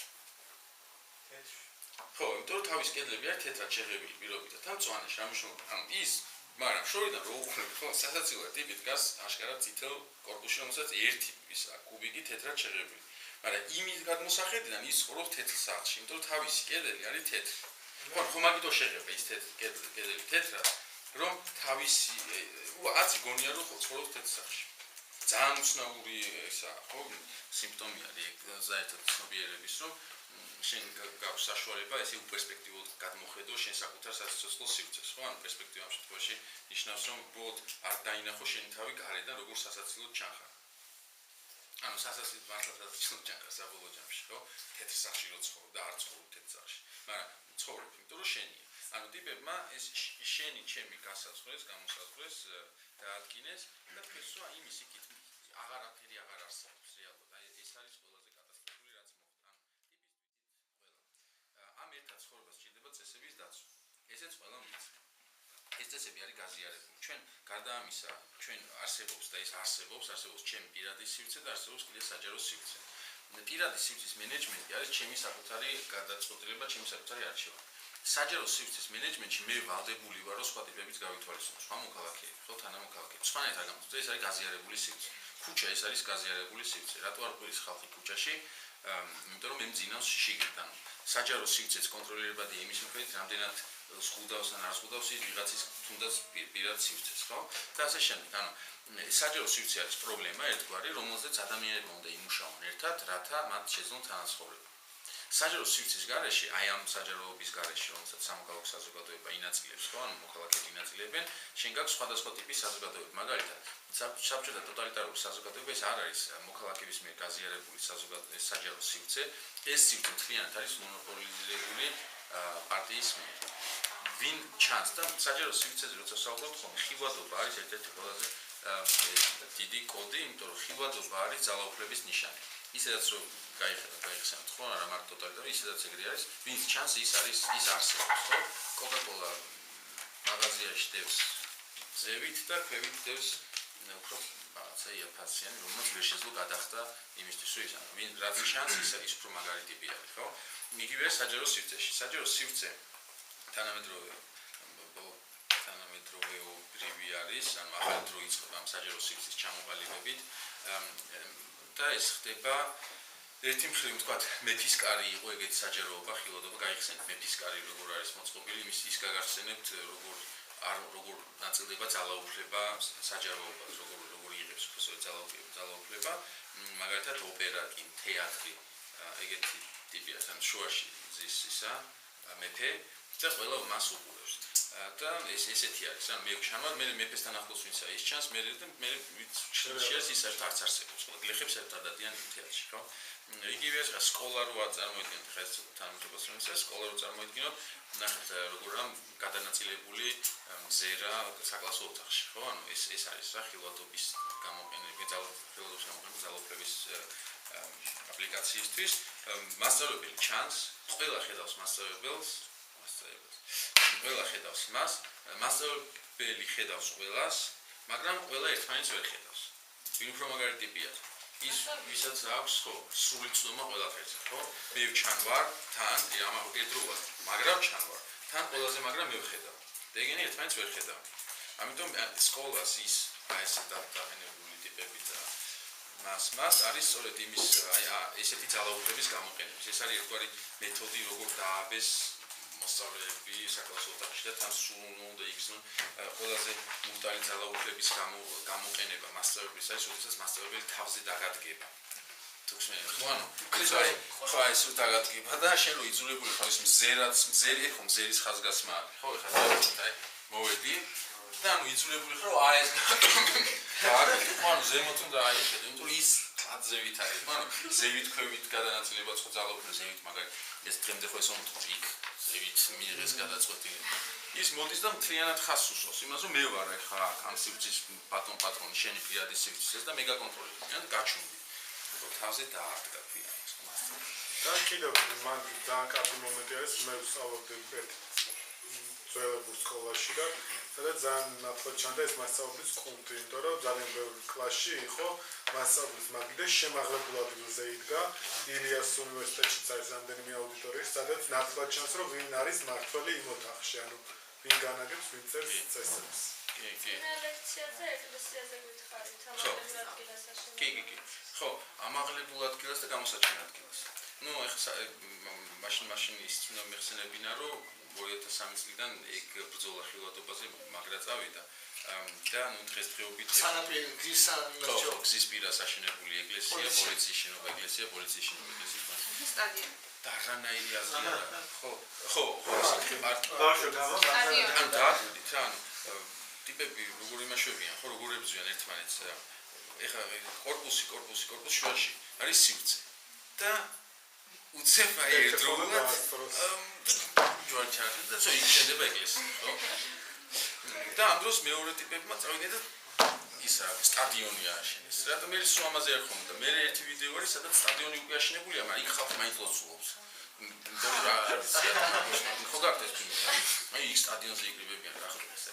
ხო იმიტომ რომ თავის კედლები არის თეთრად შეღებილი პირობითად და მწვანე შამშობ ანუ ის მაგრამ შორიდან რო უყურებ ხო სასაცილოა ტიპი დგას აშკარად წითელ კორპუსში რომელსაც ერთი ისა კუბიკი თეთრად შეღებილი მაგრამ იმის გადმოსახედიდან ის ცხოვრობს თეთრ სახლში იმიტომ რომ თავისი კედელი არის თეთრი ხო მაგითო შეღება ის კედელი თეთრად რომ თავისი აცი გონია რომ ცხოვრობს თეთრ სახლში ძალიან უცნაური ისა ხო სიმპტომი არის საერთოდ ცნობიერების რომ შენ გაქვს საშუალება ესე უპერსპექტიულად გადმოხედო შენ საკუთარ საცოცხლო სივრცეს ხო ანუ პერსპექტივა ამ შემთხვევაში ნიშნავს რომ ბოლოდ არ დაინახო შენი თავი გარედან როგორ სასაცილოდ ჩანხარ ანუ სასაცილოდ მართლა სასაცილოდ ჩანხარ საბოლოო ჯამში ხო თეთრ სახლში რო ცხოვრობ და არ ცხოვრობ თეთრ სახლში მაგრამ ცხოვრობ იმიტომ რომ შენია ანუ ტიპებმა ეს შენი ჩემი გასაცვლეს გამოსაცვლეს დაადგინეს და თქვენს რა იმის იქით აღარაფერი აღარ არსებობს რეალურად აი ეს არის ყველაზე კატასტროფული რაც მოხდა ანუ ამ ერთად ცხოვრებას სჭირდება წესების დაცვა ესეც ყველა მიცი ეს წესები არის გაზიარებული ჩვენ გარდა ამისა ჩვენ არსებობს და ეს არსებობს ჩემი პირადი სივრცე და არსებობს კიდე საჯარო სივრცე პირადი სივრცის მენეჯმენტი არის ჩემი საკუთარი გადაწყვეტილება ჩემი საკუთარი არჩევანი საჯარო სივრცის მენეჯმენტში მე ვალდებული ვარ რომ სხვა ტიპებიც გავითვალისწინო სხვა მოქალაქეები ხო თანამოქალაქეები სხვანაირად გამოსწორდა ეს არის გაზიარებული სივრცე ქუჩა ეს არის გაზიარებული სივრცე რატო არ ყვირის ხალხი ქუჩაში იმიტომ რომ მე მძინავს შიგნით ანუ საჯარო სივრცეც კონტროლირებადი იმის მიხედვით რამდენად ზღუდავს ან არ ზღუდავს ის ვიღაცის თუნდაც პირად სივრცეს ხო და ასე შემდეგ ანუ საჯარო სივრცე არის პრობლემა ერთგვარი რომელზეც ადამიანებმა უნდა იმუშაონ ერთად რათა მათ შეძლონ თანაცხოვრება საჯარო სივრცის გარეშე აი ამ საჯაროობის გარეშე რომელსაც სამოქალაქო საზოგადოება ინაწილებს ხო ანუ მოქალაქეები ინაწილებენ შენ გაქვს სხვადასხვა ტიპის საზოგადოება მაგალითად საბჭოთა ტოტალიტარული საზოგადოება ეს არ არის მოქალაქეების მიერ გაზიარებული საჯარო სივრცე ეს სივრცე მთლიანად არის მონოპოლიზირებული პარტიის მიერ ვინ ჩანს და საჯარო სივრცეზე როცა საუბრობთ ხომ ხილვადობა არის ერთ-ერთი ყველაზე დიდი კოდი იმიტომ რომ ხილვადობა არის ძალაუფლების ნიშანი ისედაც რომ გაიხსენოთ ხო არა მარტო ტოტალიტარი ისედაც ეგრე არის ვინც ჩანს ის არის ის არსებობს ხო კოკა-კოლა მაღაზიაში დევს ზევით და ქვევით დევს უფრო რაღაცა იაფაციანი რომელიც ვერ შეძლო გადახდა იმისთვის რომ ის ანუ ვინ რაც ჩანს ის უფრო მაგარი ტიპი არის ხო იგივე საჯარო სივრცეში საჯარო სივრცე თანამედროვეობრივი არის ანუ ახალი დრო იწყება ამ საჯარო სივრცის ჩამოყალიბებით და ეს ხდება ერთი მხრივ ვთქვათ მეფისკარი იყო ეგეთი საჯაროობა ხილვადობა გაიხსენეთ მეფისკარი როგორ არის მოწყობილი იმის ის გაგახსენებთ როგორ ნაწილდება ძალაუფლება საჯაროობას როგორ იღებს ძალაუფლება მაგალითად ოპერა კი თეატრი ეგეთი ტიპია თან შუაში ზის ისა მეფე და ყველა მას უყურებს და ესეთი არის ანუ მე ჩანვარ მე მეფესთან ახლოს ვინცა ის ჩანს მე შეიძლება ის საერთოდ არც არსებობს ყველა გლეხებს ერთად დადიან თეატრში ხო იგივე ეს სკოლა რო წარმოიდგინოთ ხა ეს თანამედროვე სკოლა რო წარმოიდგინოთ ნახეთ როგორ ამ გადანაწილებული მზერა საკლასო ოთახში ხო ანუ ეს არის რა ხილვადობის გამოყენება ძალაუფლების აპლიკაციისთვის მასწავლებელი ჩანს ყველა ხედავს მასწავლებელს ყველა ხედავს მას მასწავლებელი ხედავს ყველას მაგრამ ყველა ერთმანეთს ვერ ხედავს ვინ უფრო მაგარი ტიპია ის ვისაც აქვს ხო სრული ცნობა ყველაფერზე ხო მე ვჩანვარ თან ამავდროულად მაგრამ ჩანვარ თან ყველაზე მაგრამ მე ვხედავ და ეგენი ერთმანეთს ვერ ხედავ ამიტომ სკოლას ის აი ეს დაგენებული ტიპები და მას არის სწორედ იმის აი ესეთი ძალაუფლების გამოყენების ეს არის ერთგვარი მეთოდი როგორ დააბეს მოსწავლეები საკლასო ოთახში და თან სულ უნდა იგრძნონ ყველაზე მუტალი ძალაუფლების გამოყენება მასწავლებლის არის როდესაც მასწავლებელი თავზე დაგადგება თუ ხსენებ ხო ანუ ეს არის ხო ეს დაგადგება და შენ რო იძულებული ხარ ის მზერი ხო მზერის ხაზგასმა არის ხო ეხლა აი მოვედი და ანუ იძულებული ხარ რომ აი ეს დაგადგება ანუ ზემოთ უნდა აიხედო იმიტომ რომ ის ზევით არის ანუ ზევით ქვევით გადანაწილება ხო ძალაუფლების ზევით მაგარი ეს დღემდე ხო ეს ომთხოვ იქ ზევით მიიღეს გადაწყვეტილი ის მოდის და მთლიანად ხას უსვავს იმას რომ მე ვარ ახლა ამ სივრცის პატრონი შენი პირადი სივრცეს და მე გაკონტროლებ ან გაჩვენდი რომ თავზე დაადგა ქვია ეს მასწავლებელი და კიდევ მან ძალიან კარგი მომენტი არის მე ვსწავლობდი ერთ ძველებურ სკოლაში და სადაც ძალიან ნათლად ჩანდა ეს მასწავლებლის კულტი იმიტომ რომ ძალიან ბევრი კლასში იყო მასწავლებლის მაგიდა შემაღლებულ ადგილზე იდგა ილიას უნივერსიტეტშიც არის რამდენიმე აუდიტორია სადაც ნათლად ჩანს რომ ვინ არის მართველი იმ ოთახში ანუ ვინ განაგებს ვინ წერს წესებს კი ლექციაზე ეკლესიაზე გითხარით ამაღლებულ ადგილას აშენებენ კი ხო ამაღლებულ ადგილას და გამოსაჩენ ადგილას ну ეხლა მაშინ ის უნდა მეხსენებინა რომ 2003 წლიდან ეგ ბრძოლა ხილვადობაზე მაგრა წავიდა და ნუ დღესდღეობით გზის პირას აშენებული ეკლესია პოლიციის შენობა ეგრესია სტადიონი და რანაირი აზრია ხო ისეთი სტადიონი ანუ ტიპები როგორ იმაშობიან ხო როგორ ებრძვიან ერთმანეთს ეხლა კორპუსი შუაში არის სივრცე და უცებ აი ერთდროულად ჯვარჩარი და ზოგი შეიძლება ეგრესია ხო და ამ დროს მეორე ტიპებმა წავიდნენ და ისა სტადიონი ააშენეს რატომ მე სულ ამაზე არ ხომ და მე ერთი ვიდეო არის სადაც სტადიონი უკვე აშენებულია მაგრამ იქ ხალხი მაინც ლოცულობს ხო გაკეთეს აი იქ სტადიონზე იკრიბებიან რა ხო ეს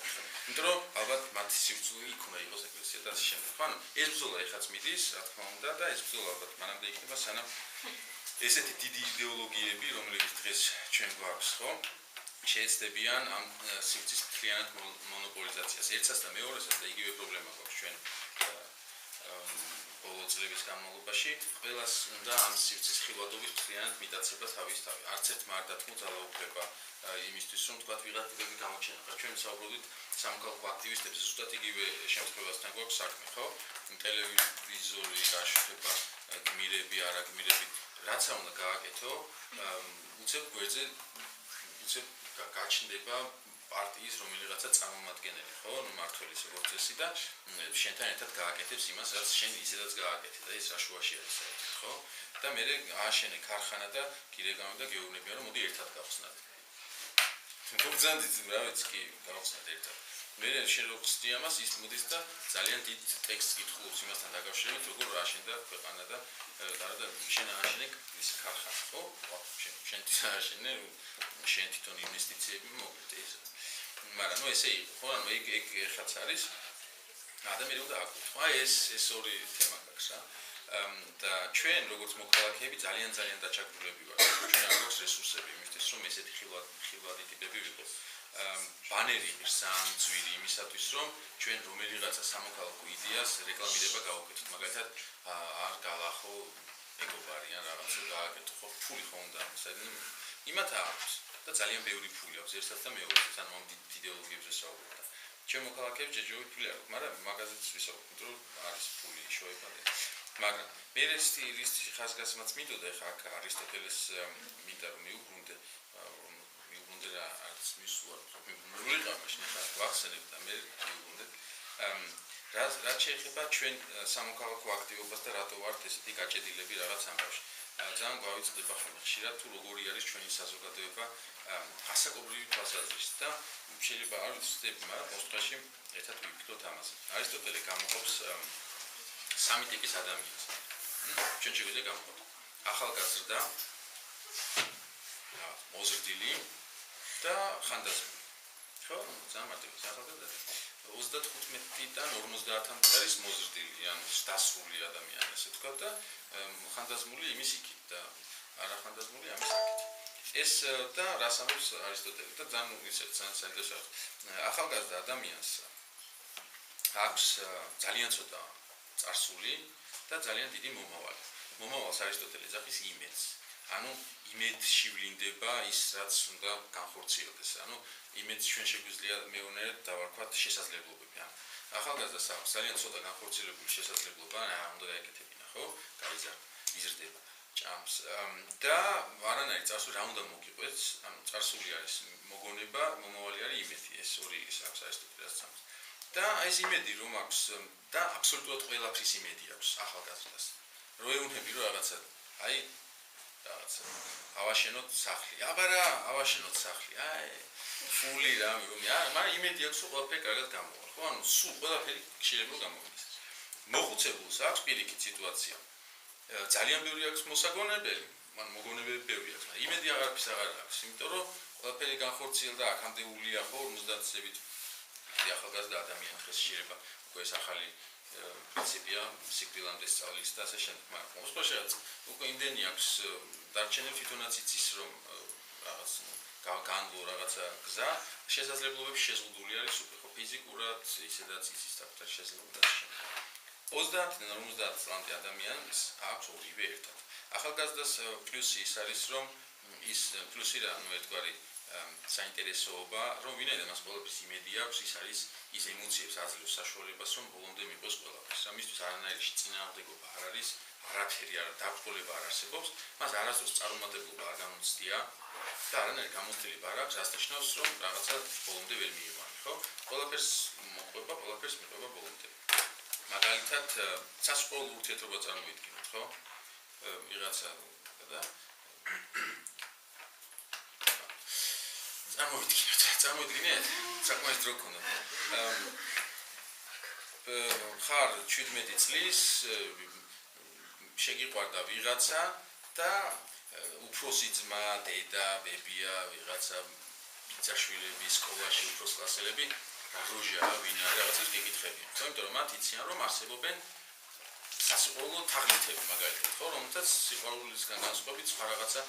იმიტომ რომ ალბათ მათი სივრცე იქ უნდა იყოს ეკლესია და ასე შემდეგ ხო ანუ ეს ბრძოლა ეხაც მიდის რა თქმა უნდა და ეს ბრძოლა ალბათ მანამდე იქნება სანამ ესეთი დიდი იდეოლოგიები რომლებიც დღეს ჩვენ გვაქვს ხო შეეცდებიან ამ სივრცის მთლიანად მონოპოლიზაციას. ერთსაც და მეორესაც და იგივე პრობლემა გვაქვს ჩვენ ბოლო წლების განმავლობაში. ყველას უნდა ამ სივრცის ხილვადობის მთლიანად მიტაცება თავისთავად. არც ერთმა არ დათმო ძალაუფლება იმისთვის, რომ თქვათ ვიღაცები გამოჩენა. ჩვენ საუბრობთ სამოქალაქო აქტივისტებს, ზუსტად იგივე შემთხვევასთან გვაქვს საქმე, ხო? ტელევიზორი გაშუქება, გმირები, არა გმირები, რაც უნდა გააკეთო, უცებ გვერდზე გაჩნდება პარტიის რომელიღაცა წარმომადგენელი, ხო? მმართველის როგორც წესი და შენთან ერთად გააკეთებს იმას, რაც შენ ისედაც გააკეთე და ეს რა შუაში არის საერთოდ, ხო? და მე ააშენე ქარხანა და გირეგავენ და გეუბნებიან, რომ მოდი ერთად გავხსნათ. მოგზანდით, რა ვიცი, კი, გავხსნათ ერთად. მე შევხსნი ამას, ის მოდის და ძალიან დიდ ტექსტს კითხულობს იმასთან დაკავშირებით, როგორ ააშენდა ქვეყანა და შენ ააშენე ის ქარხანა, ხო? შენ ააშენე, შენ თვითონ ინვესტიციები მოგეთ ეს. მაგრამ ესე იყო, ხო? ანუ ეგ ხაც არის. და მე უნდა აკვირდო. აი ეს ორი თემა გაქვს რა. და ჩვენ როგორც მოქალაქეები ძალიან დაჩაგრულები ვართ. ჩვენ არ გვაქვს რესურსები იმისთვის, რომ ესეთი ხილვადი ტიპები ვიყოს. ბანერი ღირსან ძვირი იმისათვის, რომ ჩვენ რომელიღაცა სამოქალაქო იდეას რეკლამირება გავუკეთოთ. მაგალითად, არ გალახო ეგობარი ან რაღაცა გააკეთო, ხო, ფული ხო უნდა ამისადენ. იმათ აქვს და ძალიან ბევრი ფული აქვს ერთსაც და მეორესაც, ანუ ამ იდეოლოგიებზე საუბრობთ. ჩვენ მოქალაქეებს ჯეჯობით ფული არ აქვს, მაგრამ მაგაზეც ვისაუბრებთ, რომ არის ფული შოება და მაგრამ მე ეს ხაზგასმაც მიდოდა ხა აქ არისტოტელეს მინდა რომ მიუბრუნდე რა არც მისულა მიუბრუნდა მაშინ ხა ვახსენებ და მე მიუბრუნდე რაც შეეხება ჩვენ სამოქალაქო აქტივობას და რატო ვართ ესეთი გაჭედილები რაღაც ამბავში ძალიან გვავიწყდება ხოლმე ხშირად თუ როგორი არის ჩვენი საზოგადოება ასაკობრივი თვალსაზრისით და შეიძლება არ ვიცით მაგრამ პოსტკაში ერთად ვიფიქროთ ამაზე არისტოტელე გამოყოფს სამი ტიპის ადამიანს. ჩვენ შეგვიძლია გავხოთ. ახალგაზრდა, მოზრდილი და ხანდაზმული. ხო, ძალიან მარტივი ახალგაზრდა. 35-დან 50-მდე არის მოზრდილი, ანუ დასრული ადამიანი, ასე ვთქვათ და ხანდაზმული იმის იქით და არახანდაზმული ამის აქეთ. ეს და რას ამბობს არისტოტელე და ძალიან ისეთ საინტერესო ახალგაზრდა ადამიანს აქვს ძალიან ცოტა წარსული და ძალიან დიდი მომავალი. მომავალს არისტოტელე ეძახის იმედს. ანუ იმედში ვლინდება ის, რაც უნდა განხორციელდეს. ანუ იმედს ჩვენ შეგვიძლია მეუბნერად დავარქვათ შესაძლებლობები. ანუ ახალგაზრდას აქვს ძალიან ცოტა განხორციელებული შესაძლებლობა, უნდა გაეკეთებინა, ხო? იზრდება ჭამს. და არანაირი წარსული რა უნდა მოგიყვეს? ანუ წარსული არის მოგონება, მომავალი არის იმედი. ეს ორი ის აქვს არისტოტელეს წამს. და ეს იმედი რომ აქვს და აბსოლუტურად ყველაფრის იმედი აქვს ახალგაზრდას. რო ეუბნები რომ რაღაცა აი რაღაცა ავაშენოთ სახლი. აბარა ავაშენოთ სახლი. აი ფული რა მიგონია. მაგრამ იმედი აქვს რომ ყველაფერი კარგად გამოვა. ხო ანუ სულ ყველაფერი შეიძლება რომ გამოვიდეს. მოხუცებულს აქვს პირიქით სიტუაცია. ძალიან ბევრი აქვს მოსაგონებელი, მან მოგონებები ბევრი აქვს. იმედი აღარაფის აღარ აქვს, იმიტომ რომ ყველაფერი განხორციელდა აქამდე ულია ხო 50-ებით ახალგაზრდა ადამიანი დღეს შეიძლება უკვე ეს ახალი პრინციპია სიკვდილამდე სწავლის და ასე შემდეგ. მაგრამ მოსპაშაც უკვე იმდენი აქვს დარჩენილ თვითონაც იცის რომ რაღაც განვლო რაღაცა გზა შესაძლებლობები შეზღუდული არის უკვე ხო ფიზიკურად ისედაც იცის საკუთარ შესაძლებლობას. 30-დან 50 წლამდე ადამიანს აქვს ორივე ერთად. ახალგაზრდას პლუსი ის არის რომ ის პლუსი რა ნუ ერთგვარი საინტერესოობა, რომ ვინაიდან მას ყველაფრის იმედი აქვს, ის არის ის ემოციებს აძლევს საშუალებას, რომ ბოლომდე მიყვეს ყველაფერს. ამისთვის არანაირი წინააღმდეგობა არ არის, არაფერი არ დაბრკოლება არ არსებობს, მას არასდროს წარუმატებლობა არ გამოცდია და არანაირი გამოცდილება არ აქვს, რაც ნიშნავს, რომ რაღაცა ბოლომდე ვერ მიიყვანე, ხო? ყველაფერს მოყვება, ყველაფერს მიყვება ბოლომდე. მაგალითად, სასწავლო ურთიერთობა წარმოიდგინოთ, ხო? ვიღაცა და წარმოვიდგინეთ, საკმაოდ დრო გქონდა. ხარ 17 წლის, შეგიყვარდა ვიღაცა და უფროსი ძმა, დედა, ბებია, ვიღაცა ბიძაშვილები, სკოლაში უფროს კლასელები, როჟა, ვინ არის, რაღაცას გეკითხებიან. იმიტომ რომ მათ იციან, რომ არსებობენ სასიყვარულო თაღლითები მაგალითად, ხო, რომელთაც სიყვარულისგან განსხვავებით სხვა რაღაცა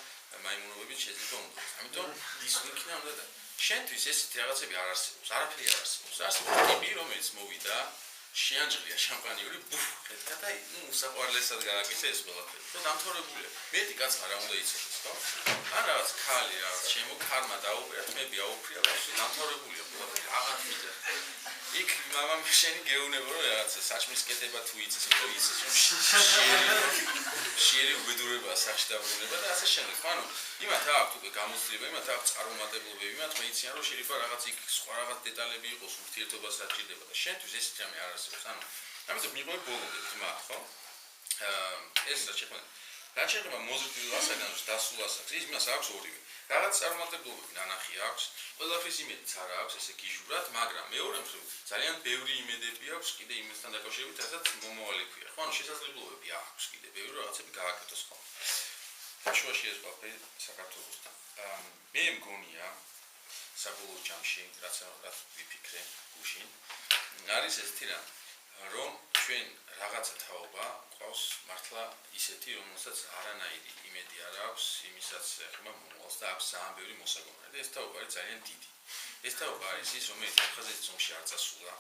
მაიმუნობებით შეიძლება უნდობდეს. ამიტომ ის იქნა უნდა და შენთვის ესეთი რაღაცები არ არსებობს, არაფერი არ არსებობს. არსებობს ტიპი, რომელიც მოვიდა, შეანჯღლია შამპანიური, ბუფ, და უსაყვარლესად გააკეთა ეს ყველაფერი. ხო, დამთავრებულია. მეტი კაცმა რა უნდა იცოდეს, ხო? ან რაღაც ქალი, რაღაც შემო ქარმა დაუპირა, თმები აუფრია, ვაფშე დამთავრებულია ყველაფერი. აღარ მიდა. იქ მამამ შენი გეუბნება რომ რაღაცა საჭმის კეთება თუ იცის, თუ იცის, რომ შეერი უბედურება სახში დაბრუნება და ასე შემდეგ. ანუ იმათ აქვს უკვე გამოცდილება, იმათ აქვს წარუმატებლობები, იმათ მეიციან რომ შეიძლება რაღაც იქ სხვა რაღაც დეტალები იყოს, ურთიერთობა საჭირდება და შენთვის ეს თემი არ არსებობს. ანუ ამიტომ მიყვები ბოლომდე ძმა, ხო? ეს რა შექმნა. რა შეიძლება მოზრდილ ასაგანს დასულ ასაკს, ის მას აქვს ორივე. რაღაც წარუმატებლობები ნანახი აქვს, ყველაფრის იმედიც არ აქვს, ესე გიჟურად, მაგრამ მეორე მხრივ ძალიან ბევრი იმედები აქვს კიდე იმასთან დაკავშირებით, რასაც მომავალი ქვია. ხო, ანუ შესაძლებლობები აქვს კიდე ბევრი რაღაცები გააკეთოს ხოლმე. შუაში ეს ყველაფერი საქართველოსთან. მე მგონია საბოლოო ჯამში, რაც ვიფიქრე გუშინ, არის ესეთი რამ, რომ ჩვენ რაღაცა თაობა ყავს მართლა ისეთი, რომელსაც არანაირი იმედი არ აქვს იმისაც ეხება მომავალს და აქვს ძალიან ბევრი მოსაგონებელი. და ეს თაობა არის ძალიან დიდი. ეს თაობა არის ის, რომელიც ახალგაზრდა წონში არ წასულა.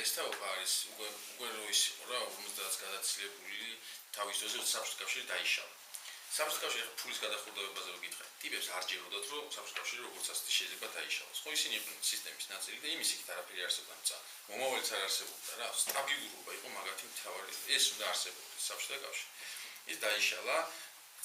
ეს თაობა არის უკვე რო ის იყო რა 50-ს გადაცილებული თავის დროზე საბჭოთა კავშირი დაიშალა. საბჭოთა კავშირი ფულის გადახურდავებაზე რო გითხრათ, ტიპებს არ ჯეროდათ რომ საბჭოთა კავშირი როგორც ასეთი შეიძლება დაიშალოს. ხო ისინი იყვნენ სისტემის ნაწილი და იმის იქით არაფერი არსებობდა. მომავალიც არ არსებობდა რა, სტაბილურობა იყო მაგათი მთავარი. ეს უნდა არსებობდეს საბჭოთა კავშირი. ის დაიშალა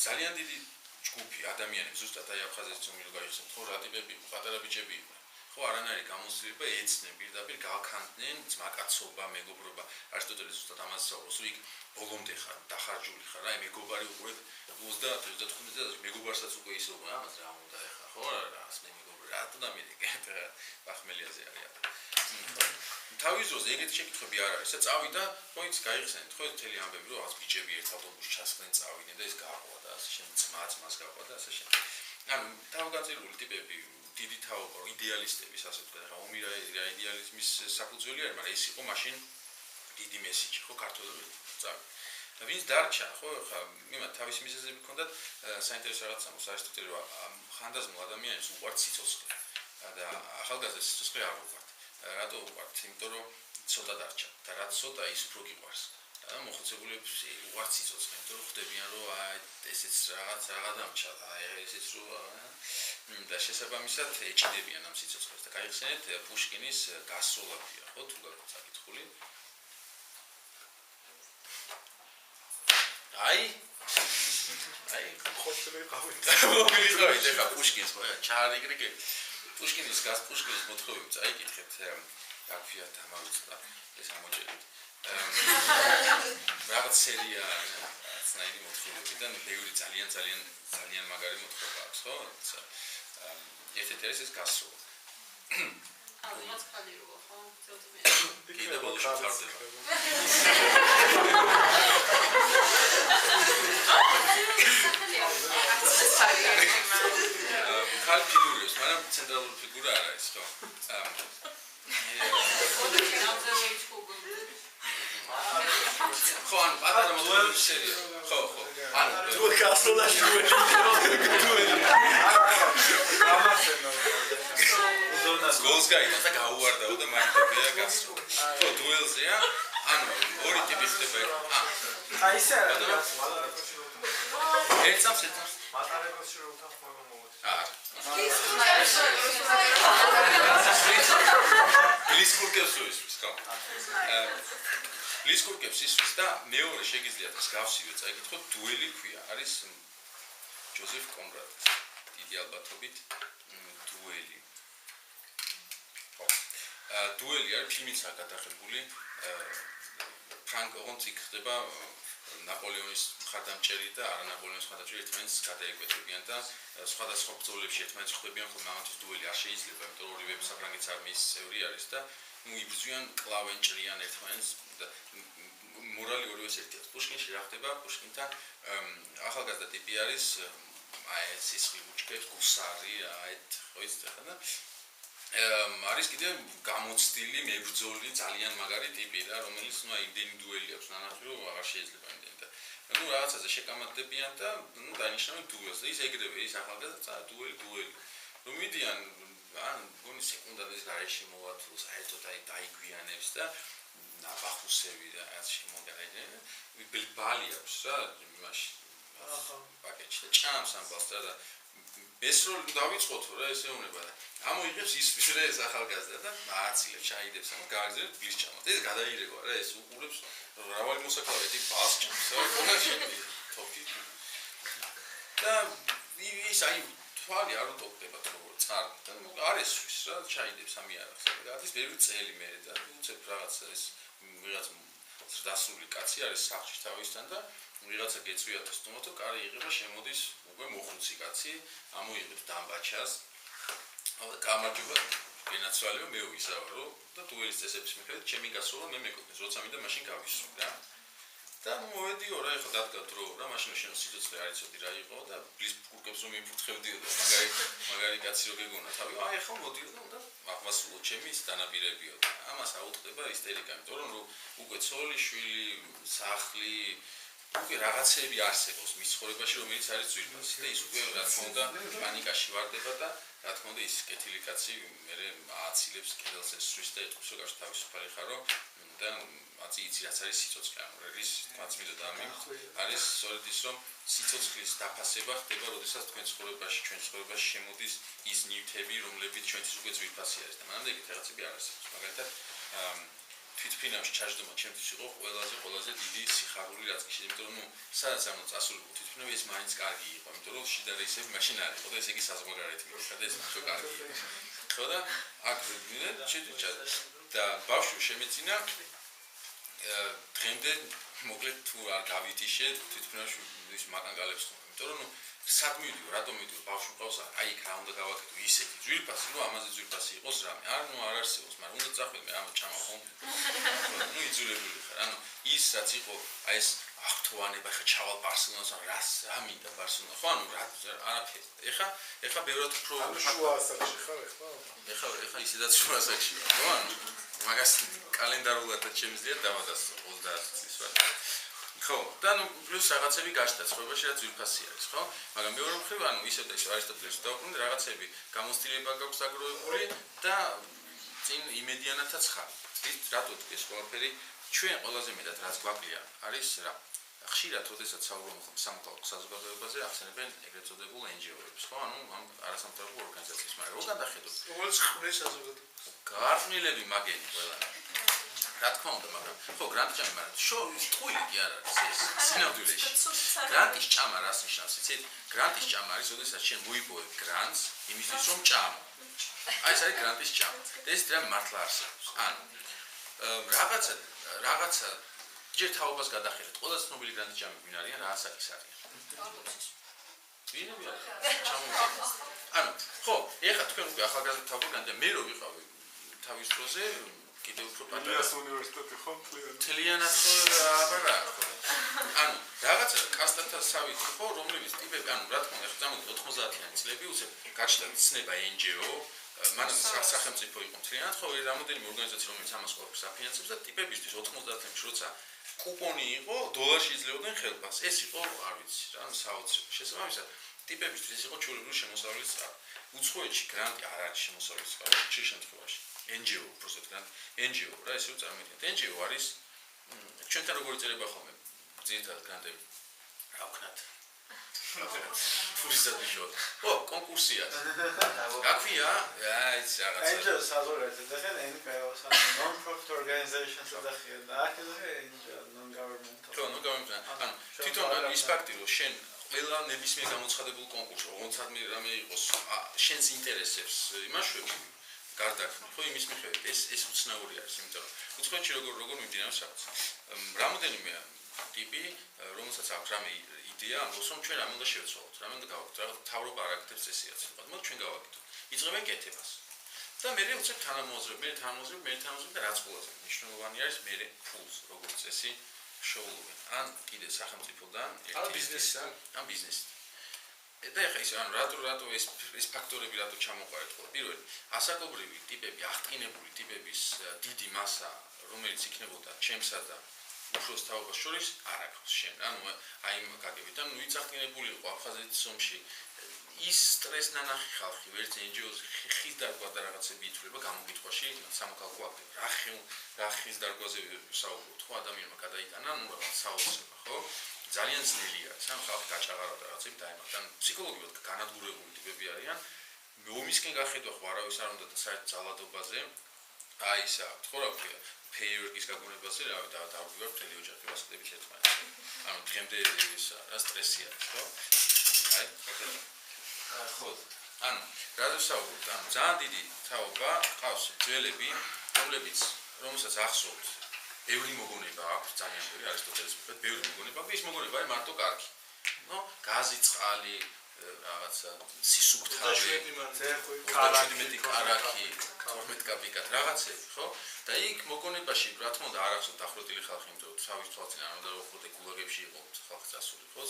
ძალიან დიდი ჯგუფი ადამიანები ზუსტად აი აფხაზეთის ომი რო გაიხსენეთ, ხო რა ტიპები, პატარა ბიჭები იყვნენ. ხო არანაირი გამოცდილება ეცნენ პირდაპირ გავქანდნენ ძმაკაცობა, მეგობრობა. არისტოტელე ზუსტად ამას საუბრობს, რომ იქ ბოლომდე ხარ, დახარჯული ხარ, აი მეგობარი უკვე 30-35 წელს მეგობარსაც უკვე ისოვა, ამას რა უნდა ეხა, ხო რა ასმე მეგობარი, რატო დამირეკეთ რა ბახმელიაზე არის. თავის დროზე ეგეთი შეკითხვები არ არის. წავიდა, ხო იცი გაიხსენეთ, ხო მთელი ამბები რომ რაღაც ბიჭები ერთ ავტობუსში ჩასხდნენ წავიდნენ და ეს გაყვა და ასე შემდეგ, ძმაც გაყვა და ასე შემდეგ. ანუ თავგანწირული ტიპები დიდი თაობა იდეალისტების ასე ვთქვათ, რა ომი რა იდეალიზმის საფუძველი არის, მაგრამ ეს იყო მაშინ დიდი მესიჯი, ხო ქართველები წავიდა. და ვინც დარჩა, ხო ხა იმათ თავის მიზეზები ჰქონდათ, საინტერესო რაღაცა მოს არისტოტელე რომ ხანდაზმულ ადამიანებს უყვართ სიცოცხლე და ახალგაზრდა სიცოცხლე არ უყვართ. რატო უყვართ? იმიტომ რომ ცოტა დარჩა და რაც ცოტა ის უფრო გიყვარს. და მოხუცებულებს უყვართ სიცოცხლე, იმიტომ რომ ხვდებიან რომ აი ესეც რაღაც დამჭა, აი ესეც რო და შესაბამისად ეჭიდებიან ამ სიცოცხლეს და გაიხსენეთ პუშკინის გასროლაფია, ხო თუ გაკითხული. აი ხოჭრე ყავით. მოგიყვებით ეხა პუშკინს, ჩაარიგრიგე. პუშკინის მოთხრობები წაიკითხეთ, რა ქვია დამავიწყდა ეს ამოჭერით. რაღაც სერია ცნაირი მოთხრობებიდან ბევრი ძალიან მაგარი მოთხრობა აქვს, ხო? ერთ-ერთი არის ეს გასროლა. ალბათ ხალიროა, ხო? კიდე ბოლოში ხარდება. ხალი ფიგურებს, მაგრამ ცენტრალური ფიგურა არ არის, ხო? ხო, ანუ პატარა მოთხრობების სერია. ხო. ანუ თუ გასროლაში გოლს გაიგო და გაუვარდაო და მაინდობია გასროლა. ხო, დუელზეა, ანუ ორი ტიპი ხდება. აი ესე არა. ერთსამს მატარებელში რო უთანხმოება მოვედი. ლისკურკებს ის ხო? ლისკურკებს ისვის და მეორე შეგიძლიათ მსგავსივე წაიკითხოთ, დუელი ქვია, არის ჯოზეფ კონრადის დიდი ალბათობით დუელი. დუელი არის ფილმიცაა გადაღებული, ფრანკ ონცი ხდება ნაპოლეონის მხარდამჭერი და არა ნაპოლეონის მხარდამჭერი ერთმანეთს გადაეკვეთებიან და სხვადასხვა ბრძოლებში ერთმანეთს ხვდებიან, ხოლმე ამათთვის დუელი არ შეიძლება, იმიტომ რომ ორივე საფრანგეთის არმიის წევრი არის და იბრძვიან კლავენ ჭრიან ერთმანეთს და მორალი ორივეს ერთია. პუშკინში რა ხდება? პუშკინთან ახალგაზრდა ტიპი არის, აი ეს სისხლი უჩქებს, გუსარი, აი ხო იცით ხა და არის კიდე გამოცდილი, მებრძოლი, ძალიან მაგარი ტიპი რა, რომელიც ნუ იმდენი დუელი აქვს ნანახი, რომ აღარ შეიძლება იმდენი და ნუ რაღაცაზე შეკამათდებიან და ნუ დანიშნავენ დუელს და ის ეგრევე ის ახალგაზრდა დუელი. რომ მიდიან ან გონი სეკუნდად ეს გარეშე მოვათულს, საერთოდ დაიგვიანებს და ნაბახუსები და რაც შემოგარაჯენ, ბალი აქვს რა, იმაში. პაკეტში და ჭამს ამბავს და ეს რო დავიწყოთ რა ესე უნება და ამოიღებს ის ეს ახალგაზრდა და ააცილებს ჩაიდებს ამ გააგზავნებს ბილს ჭამს ეს გადაირეკვა რა ეს უყურებს რავალი მოსაკლავე ტიპ ბალს ჭამს რა უნდა შემი თოფი და ის აი თვალი არ უტოქდება როგორ წარ და არის ის რა ჩაიდებს ამ იარაღს და გადის ბევრი წელი მე და უცებ რაღაც ეს ვიღაც დასრული კაცი არის სახში თავისთან და ვიღაცა გეწვია თოსტომათო კარი იღება შემოდის უკვე მოხუცი კაცი ამოიღებს დამბაჩას და გამარჯობა გენაცვალეო მე ვისავალო და დუელის წესების მიხედვით ჩემი გასვლა მე მეკუთვნის როცა მინდა მაშინ გავისვრო რა და მოვედიო რა ეხლა დადგა დრო რა მაშინ შენ სიცოცხლე არ იცოდი რა იყო და ბლის ფურკებს რომ იმფუთხებდიო და მაგარი კაცი რო გეგონა თავი აი ახლა მოდიო და უნდა აღმასრულო ჩემი დანაპირებიო და ამას აუწყდება ისტერიკა იმიტომ რომ უკვე ცოლი შვილი სახლი უკვე რაღაცები არსებობს მის ცხოვრებაში რომელიც არის ძვირფასი და ის უკვე რა თქმა უნდა პანიკაში ვარდება და რა თქმა უნდა ის კეთილი კაცი მე ააცილებს კედელს ესვრის და ეთქვს რომ გარშ თავისუფალი ხარო და აცი იცი რაც არის სიცოცხლე ანუ ის თქვაც მიდოდა ამი არის სწორედ ის რომ სიცოცხლის დაფასება ხდება როდესაც თქვენ ცხოვრებაში ჩვენ ცხოვრებაში შემოდის ის ნივთები რომლებიც ჩვენთვის უკვე ძვირფასი არის და მანამდე ეგეთი რაღაცები არ არსებობს მაგალითად თვითფრინავში ჩაჯდომა ჩემთვის იყო ყველაზე დიდი სიხარული რაც კი შეიძლება იმიტომ რომ სადაც ამო წასულიყო თვითფრინავი ეს მაინც კარგი იყო იმიტომ რომ შიდა რეისები მაშინ არ იყო და ესე იგი საზღვარგარეთი მიხდა და ეს უფრო კარგი იყო ხო და აქ ვიდე შეჭა და ბავშვი შემეცინა დღემდე მოკლედ თუ არ გავითიშე თვითფრინავში ის მაგანგალებს ხომ იმიტომ რომ სად მივიდიო რატომ მივიდიო ბავშვი ყავს აი იქ რა უნდა გავაკეთო ისეთი ძვირფასი რომ ამაზე ძვირფასი იყოს რამე არ ნუ არ არსებობს მაგრამ უნდა წახვიდე მე ამ ჭამა ხომ ნუ იძულებული ხარ ანუ ის რაც იყო აი ეს ახთოვანება ხა ჩავალ ბარსელონას რას რა მინდა ბარსელონა ხო ანუ რა არაფერი ეხა ბევრად უფრო შუა ასაკში ხარ ეხა ისედაც შუა ასაკში ხო ანუ მაგას კალენდარულად შემიძლია დავადასტო 30 წლის ვარ ხო და ნუ პლუს რაღაცები გაჩნდა ცხოვრებაში რაც ძვირფასი არის ხო მაგრამ მეორე მხრივ ანუ ისევ და ისევ არისტოტელეს დავუყრუნდი რაღაცები გამოცდილება გაქვს დაგროვებული და წინ იმედიანათაც ხარ ის რატო ეს ყველაფერი ჩვენ ყველაზე მეტად რაც გვაკლია არის რა ხშირად როდესაც საუბრობ სამოქალაქო საზოგადოებაზე ახსენებენ ეგრეთ წოდებულ NGO-ებს ხო ანუ ამ არასამთავრობო ორგანიზაციებს მაგრამ როგორ გადახედოთ რომელიც ხმის საზოგადოებას გართმილები მაგენი ყველა რა თქმა უნდა მაგრამ ხო გრანტჭამი მაგრამ შოვის ტყუილი კი არ არის ეს სინამდვილეში გრანტის ჭამა რას ნიშნავს იცით გრანტის ჭამა არის როდესაც შენ მოიპოვებ გრანტს იმისთვის რომ ჭამო აი ეს არის გრანტის ჭამა და ეს რა მართლა არსებობს ანუ რაღაცა ჯერ თაობას გადახედეთ ყველა ცნობილი გრანტის ჭამები ვინ არიან რა ასაკის არიან ვინები არიან ანუ ხო ეხლა თქვენ უკვე ახალგაზრდა თავგანდა მე რო ვიყავი თავის დროზე კიდევ უფრო პატარა უნივერსიტეტი ხო თლიანად ხო აბარა ანუ რაღაცა კასტათა სავით ხო რომლებიც ტიპები ანუ რა თქმა უნდა ხა 90-იანი წლები უცებ გაჩნდა ცნება NGO მანამ სახელმწიფო იყო მთლიანად ხო რამოდენიმე ორგანიზაცია რომელიც ამას ყველაფერს აფინანსებს და ტიპებისთვის 90-იანი როცა კუპონი იყო დოლარში იძლეოდნენ ხელფასს ეს იყო არ ვიცი რა საოცრად შესაბამისად ტიპებისთვის ეს იყო ჩვეულებრივი შემოსავლის წყარო უცხოეთში გრანტი არ არის შემოსავლის წყარო ხშირ შემთხვევაში NGO უბრალოდ გრანტი NGO რა ესე წარმოიდგინეთ NGO არის ჩვენთან როგორ იწერება ხოლმე ძირითადად გრანტები რა ვქნათ ფურისად ვიშოთ ო კონკურსია გაქვია აი ეს რაღაცა NGO საზოგადოებრივი და NPO-ს non-profit organizations და NGO non-governmental ანუ თვითონ ის ფაქტი რომ შენ ყველა ნებისმიერ გამოცხადებულ კონკურსში როგორც რამე იყოს შენს ინტერესებს იმაშვები გარდაქმნი ხო იმის მიხედვით ეს უცნაური არის იმიტომ რომ უცხოეთში როგორ მიმდინარეობს რაღაც რამოდენიმე ტიპი რომელსაც აქვს რამე იდეა ამბობს რომ ჩვენ რამე უნდა შევცვალოთ რამე უნდა გავაკეთოთ რაღაც თავრობა არ აკეთებს წესიაც თქვა მოდი ჩვენ გავაკეთოთ იწყებენ კეთებას და მე უცებ თანამოძრები და რაც ყველაზე მნიშვნელოვანი არის მე ფულს როგორც წესი შოულობენ ან კიდე სახელმწიფოდან ან ბიზნესიდან ან ბიზნესით და ეხლა ის ანუ რატო ეს ფაქტორები რატო ჩამოყარეთ ხოლმე? პირველი, ასაკობრივი ტიპები, აღტკინებული ტიპების დიდი მასა, რომელიც იქნებოდა ჩემსა და უშუალოდ თაობას შორის არ აქვს შენ. ანუ აი იმ გაგებიდან ვინც აღტკინებული იყო აფხაზეთის ომში ის სტრესნანახი ხალხი, ვერც NGO-ს ხის დარგვა და რაღაცები ითვლება გამოგიტყვაში სამოქალაქო აქტები. რა ხის დარგვაზე საუბრობთ, ხო, ადამიანმა გადაიტანა, ნუ რაღაც საოცრება, ხო? ძალიან ძნელია, სამ ხალხი გაჭაღარა და რაღაცები დაემატა. ან ფსიქოლოგიურად განადგურებული ტიპები არიან. ომისკენ გახედვა ხო არავის არ უნდა და საერთოდ ძალადობაზე. აი ის აქვს, ხო რა ქვია, ფეიერვერკის გაგონებაზე რავი დავდივარ მთელი ოჯახი ვასწრებით ერთმანეთს. ანუ დღემდე ის რა სტრესი აქვს, ხო? აი, ხო. ანუ რა ვსაუბრობთ? ანუ ძალიან დიდი თაობა ყავს ძველები, რომელსაც ახსოვთ ბევრი მოგონება აქვს ძალიან ბევრი არისტოტელეს მიხედვით ბევრი მოგონება აქვს ის მოგონება არის მარტო კარგი. ნო გაზი, წყალი, რაღაცა სისუფთავე, კარაკი, 12 კაპიკად რაღაცები, ხო? და იქ მოგონებაში რა თქმა უნდა არ ახსოვთ დახვრეტილი ხალხი, იმიტომ რომ თავის თვალწინ არ უნდა ვხვდე გულაგებში იყო ხალხი წასული, ხო?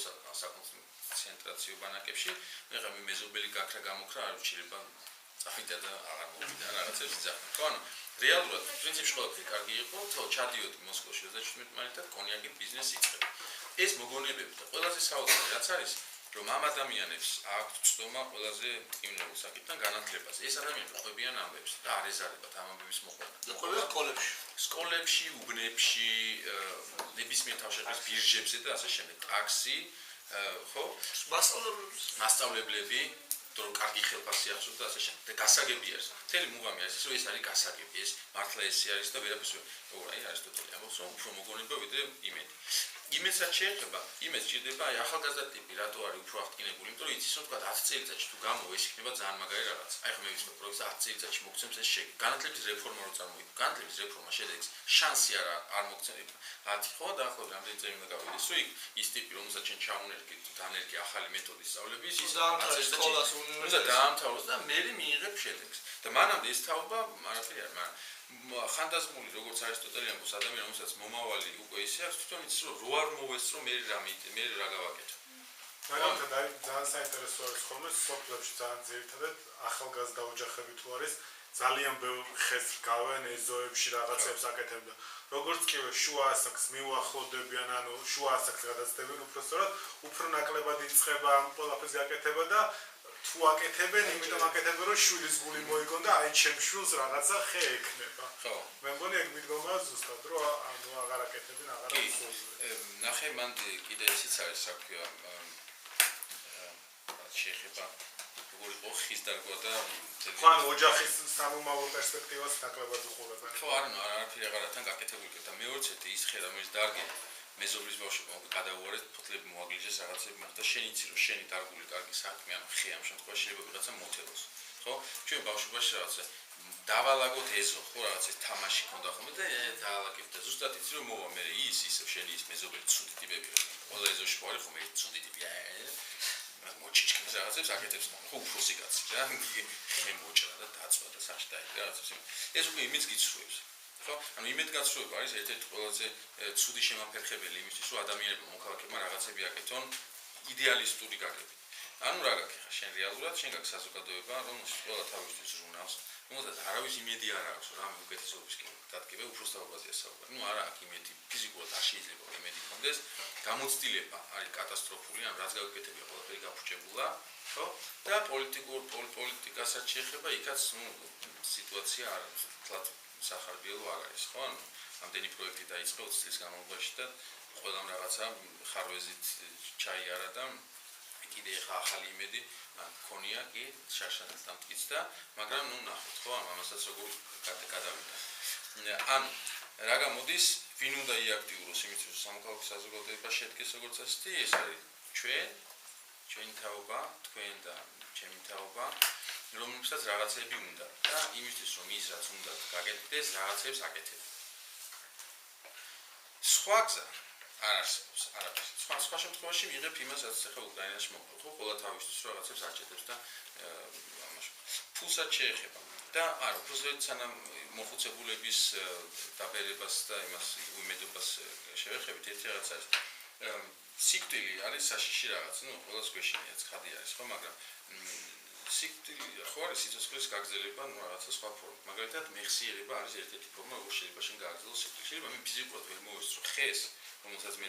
საკონცენტრაციო ბანაკებში. ეხლა მეზობელი გაქრა გამოქრა არ უჩირება წავიდა და აღარ მოვიდა რაღაცებს იძახა. ხო, ანუ რეალურად პრინციპში ყველაფერი კარგი იყო, თო ჩადიოდი მოსკოვში 27 მარტად კონიაკით ბიზნესი იწყება. ეს მოგონებები და ყველაზე საოცარი რაც არის, რომ ამ ადამიანებს აქვთ ცდომა ყველაზე იმნებულ საკითხთან განათლებას. ეს ადამიანები ყვებიან ამბებს და არ ეზარებათ ამ ამბების მოყვანა. ყვებიან სკოლებში, უბნებში, ნებისმიერ თავშეყრის ბირჟებზე და ასე შემდეგ. ტაქსი, ხო? მასწავლებლები რომ კარგი ხელფასი ახსოვს და ასე შემდეგ. და გასაგები არის. მთელი მუღამი არის, რომ ეს არის გასაგები, ეს მართლა ესე არის და ვერაფერს როგორ აი არისტოტელე ამბობს, რომ უფრო მოგონება ვიდრე იმედი. იმედსაც შეეხება, იმედს ჭირდება აი ახალგაზრდა ტიპი, რატო არის უფრო აღტკინებული, იმიტომ რომ იცის რომ თქვა 10 წელიწადში თუ გამოვა ეს იქნება ძალიან მაგარი რაღაც. აი ხომ მევიცნო პროექტს 10 წელიწადში მოგცემს ეს შეგი. განათლების რეფორმა რო წარმოიდგა. განათლების რეფორმა შედეგს შანსი არ მოგცემ. 10 ხო და ახლა რამდენი წელი უნდა გავიდეს, რომ ის ტიპი რომელსაც ჩვენ ჩამონერგეთ დანერგი ახალი მეთოდის სწავლების ის სკოლას უნდა დაამთავროს და მე მიიღებ შედეგს. და მანამდე ეს თაობა არაფერი არ, მაგრამ ხანდაზმული როგორც არისტოტელე ამბობს ადამიანი რომელსაც მომავალი უკვე ისე აქვს თვითონ იცის რომ რო არ მოვესწრო მე რა გავაკეთო. მაგრამ ძალიან საინტერესო არის ხოლმე სოფლებში ძალიან ძირითადად ახალგაზრდა ოჯახები თუ არის ძალიან ბევრ ხეს გავენ ეზოებში რაღაცებს აკეთებდა. როგორც კი შუა ასაკს მიუახლოვდებიან, ანუ შუა ასაკს გადაცდებენ უბრალოდ უფრო ნაკლებად იწყება ამ ყველაფერს გაკეთება და თუ აკეთებენ, იმიტომ აკეთებენ რომ შვილის გული მოიგონ და აი ჩემ შვილს რაღაცა ხე ექნება. ხო. მე მგონი ეგ მიდგომა ზუსტად რომ ანუ აღარ აკეთებენ, აღარ აკეთებენ. ნახე მან კიდე ისიც არის საქმე შეეხება როგორ იყო ხის დარგვა და ხო ანუ ოჯახის სამომავლო პერსპექტივას ნაკლებად უყურებენ. ხო არაფერი აღარათან გაკეთებული და მეორეც ის ხე რომელიც დარგი მეზობლის ბავშვებმა გადაუარეს ფოთლები მოაგლიჟეს რაღაცები მოხდა შენ იცი რომ შენი დარგული კარგი საქმე ანუ ხე ამ შემთხვევაში შეიძლება ვიღაცა მოთელოს ხო ჩვენ ბავშვობაში რაღაცა დავალაგოთ ეზო ხო რაღაცა თამაში ქონდა ხოლმე და დავალაგებთ და ზუსტად იცი რომ მოვა მე ის შენი ის მეზობელი ცუდი ტიპები ყველა ეზოში ხო არის ხომ ერთი ცუდი ტიპი მოჩიჩქებს რაღაცებს აკეთებს ხო უფროსი კაცი რა ხე მოჭრა და დაწვა და სახში დაიგა რაღაცებს ეს უკვე იმის გიცრუებს ხო ანუ იმედგაცრუება არის ერთ-ერთი ყველაზე ცუდი შემაფერხებელი იმისთვის რომ ადამიანებმა მოქალაქეებმა რაღაცები აკეთონ იდეალისტური გაგებით ანუ რა გაკეთე შენ რეალურად შენ გაქვს საზოგადოება რომელშიც ყველა თავისთვის ჟურნალს რომელსაც არავის იმედი არ აქვს რომ ამ უკეთესობისკენ დადგება უფროსთაობაზეა საუბარი ნუ არა აქ იმედი ფიზიკურად არ შეიძლება იმედი კონდეს გამოცდილება არის კატასტროფული ან რაც გაკეთებია ყველაფერი გაფუჭებულა ხო და პოლიტიკასაც შეეხება იქაც ნუ სიტუაცია არ თლათ სახარბიელო არ არის ხო ანუ ამდენი პროექტი დაიწყო 20 წლის განმავლობაში და ყველამ რაღაცა ხარვეზით ჩაიარა და კიდე ხა ახალი იმედი მქონია კი შარშანაც დამტკიცდა მაგრამ ნუ ნახოთ ხო ამასაც როგორ გადავიდა ანუ რა გამოდის ვინ უნდა იაქტიუროს იმით რომ სამოქალაქო საზოგადოება შედგეს როგორც ასეთი ეს არის ჩვენი თაობა თქვენ და ჩემი თაობა რომელსაც რაღაცები უნდა და იმისთვის რომ ის რაც უნდა გაკეთდეს რაღაცებს აკეთებ სხვა გზა არ არსებობს არაფერი სხვა შემთხვევაში მიიღებ იმას რაც ახლა უკრაინაში მოხდა ხო ყველა თავისთვის რაღაცებს აჭედებს და ამაში ფულსაც შეეხება და არ უბრალოდ სანამ მოხუცებულების დაბერებას და იმას უიმედობას შევეხებით ერთი რაღაც არის სიკვდილი არის საშიში რაღაც, ყველას გვეშინია ცხადი არის, ხო, მაგრამ სიკვდილი ხო არის სიცოცხლის გაგრძელება, რაღაცა სხვა ფორმა. მაგალითად, მეხსიერება არის ერთ-ერთი ფორმა, როგორ შეიძლება შენ გააგრძელოს სიკვდილი. შეიძლება მე ფიზიკურად ვერ მოვესწრო ხეს, რომელსაც მე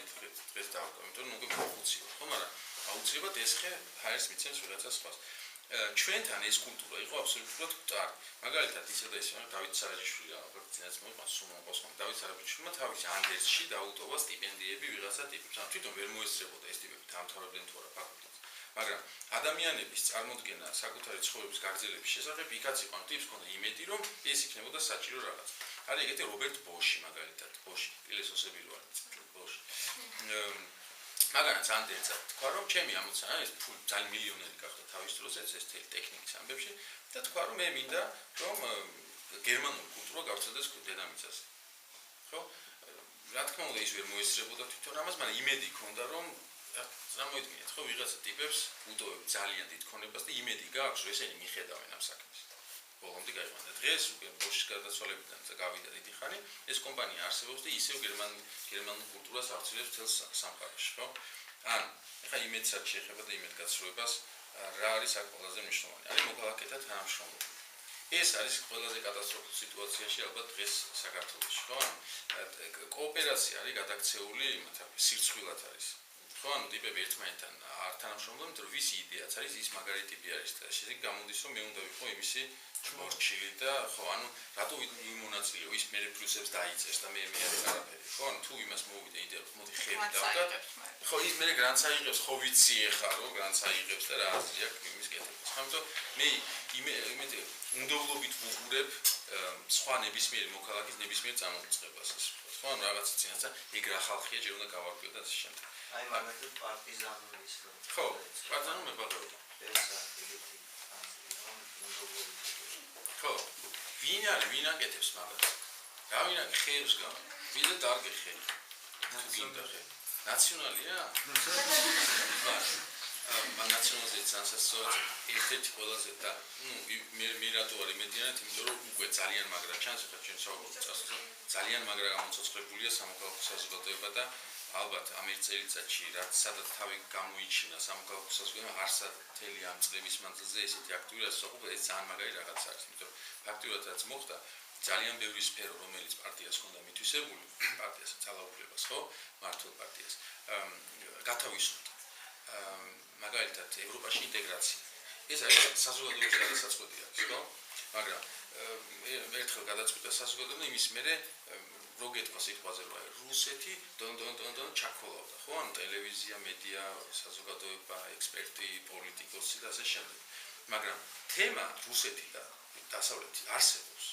დღეს დავკავ, იმიტომ რომ უკვე მოხუციო, ხო, მაგრამ აუცილებლად ეს ხე ჰაერს მიცემს ვიღაცა სხვას. ჩვენთან ეს კულტურა იყო აბსოლუტურად მკვდარი. მაგალითად, ისე და ისე, დავით სარაჯიშვილი აღგზინაც მოიყვანს სუმონკოს, დავით სარაჯიშვილმა თავის ანდერსში დაუტოვა სტიპენდიები ვიღაცა ტიპებს. ან თვითონ ვერ მოესწრებოდა ეს ტიპები დაამთავრებდნენ თუ არა ფაკულტეტს. მაგრამ ადამიანების წარმოდგენა საკუთარი ცხოვრების გაგრძელების შესახებ იქაც იყო ტიპს ქონდა იმედი, რომ ეს იქნებოდა საჭირო რაღაც. არის ეგეთი რობერტ ბოში მაგალითად, ბოში, ფილოსოფოსები რო არის, ბოში. მაგრამ ძალიან თქვა რომ ჩემი ამოცანა ეს ძალიან მილიონერი გახდა თავის დროზე ეს ტექნიკის ამბებში და თქვა რომ მე მინდა რომ გერმანული კულტურა გავრცელდეს დედამიწაზე. ხო? რა თქმა უნდა ის ვერ მოესწრებოდა თვითონ ამას, მაგრამ იმედი ჰქონდა რომ წარმოიდგინეთ ხო ვიღაცა ტიპებს უტოვებ ძალიან დიდ ქონებას და იმედი გააქვს რომ ესენი მიხედავენ ამ საქმეს. ბოლომდე გაიყვანდა დღეს უკვე ბოშის გარდაცვალებიდან გავიდა დიდი ხანი ეს კომპანია არსებობს და ისევ გერმანულ კულტურას აღწევს მთელ სამყაროში, ხო? ან ეხა იმედსაც შეეხება და იმედგაცრუებას რა არის აქ ყველაზე მნიშვნელოვანი? არის მოქალაქეთა თანამშრომლობა. ეს არის ყველაზე კატასტროფულ სიტუაციაში ალბათ დღეს საქართველოში, ხო? კოოპერაცია არის გადაქცეული სირცხვილად არის. ხო, ანუ ტიპები ერთმანეთთან არ თანამშრომლობენ, რომ ვისი იდეაც არის ის მაგარი ტიპი არის და შეიძლება გამოდის რომ მე უნდა ვიყო იმისი მორჩილი და ხო, ანუ რატო ვიმონაწილეო ის მე პლუსებს დაიწეს და მე არაფერი. ხო, ანუ თუ იმას მოვიდა იდეა რომ მოდი ხელი დავდა. ხო, ის მე გრანტს აიღებს, ხო ვიცი ეხა რომ გრანტს აიღებს და რა აზრია იმის კეთებას. ხო, ამიტომ მე იმეთი უნდობლობით ვუყურებ სხვა ნებისმიერი მოქალაქის ნებისმიერ წამოწყებას ეს. ხო, ანუ რაღაც წინასწარ ეგ რა ხალხია ჯერ უნდა გავარკვიო და ასე შემდეგ. აი მაგალითად პარტიზანული ის რომ ხო, პარტიზანული მებაღეობა. ხო, ვინ აკეთებს მაგას? რა ვინ ხერს გამ? ვინ დარგე ხერი? ვინ დარგე? ნაციონალია? ნაციონალზე ცანსასწორად ერთ-ერთი ყველაზე და მე რატო არ იმედიანად, იმიტომ რომ უკვე ძალიან მაგრა ჩანს ხა ჩვენ საუბრობთ წასულზე. ძალიან მაგრა გამოცოცხლებულია სამოქალაქო საზოგადოება და ალბათ ამ ერთ წელიწადში რაც სადაც თავი გამოიჩინა სამოქალაქო საზოგადოება არსად მთელი ამ წლების მანძილზე ესეთი აქტივობა საუბრობ ეს ძალიან მაგარი რაღაც არის, იმიტომ რომ ფაქტობრივად რაც მოხდა ძალიან ბევრი სფერო რომელიც პარტიას ჰქონდა მითვისებული, პარტიას ძალაუფლებას, ხო, მართლ პარტიას გათავისუფლდა. მაგალითად ევროპაში ინტეგრაცია. ეს არის საზოგადოების გადასაწყვეტი არის, ხო? მაგრამ ერთხელ გადაწყვიტა საზოგადოება იმის მერე რო გეთქვა სიტყვაზე რომ რუსეთი დონ ჩაქოლავდა, ხო? ანუ ტელევიზია, მედია, საზოგადოება, ექსპერტი, პოლიტიკოსი და ასე შემდეგ. მაგრამ თემა რუსეთი და დასავლეთი არსებობს.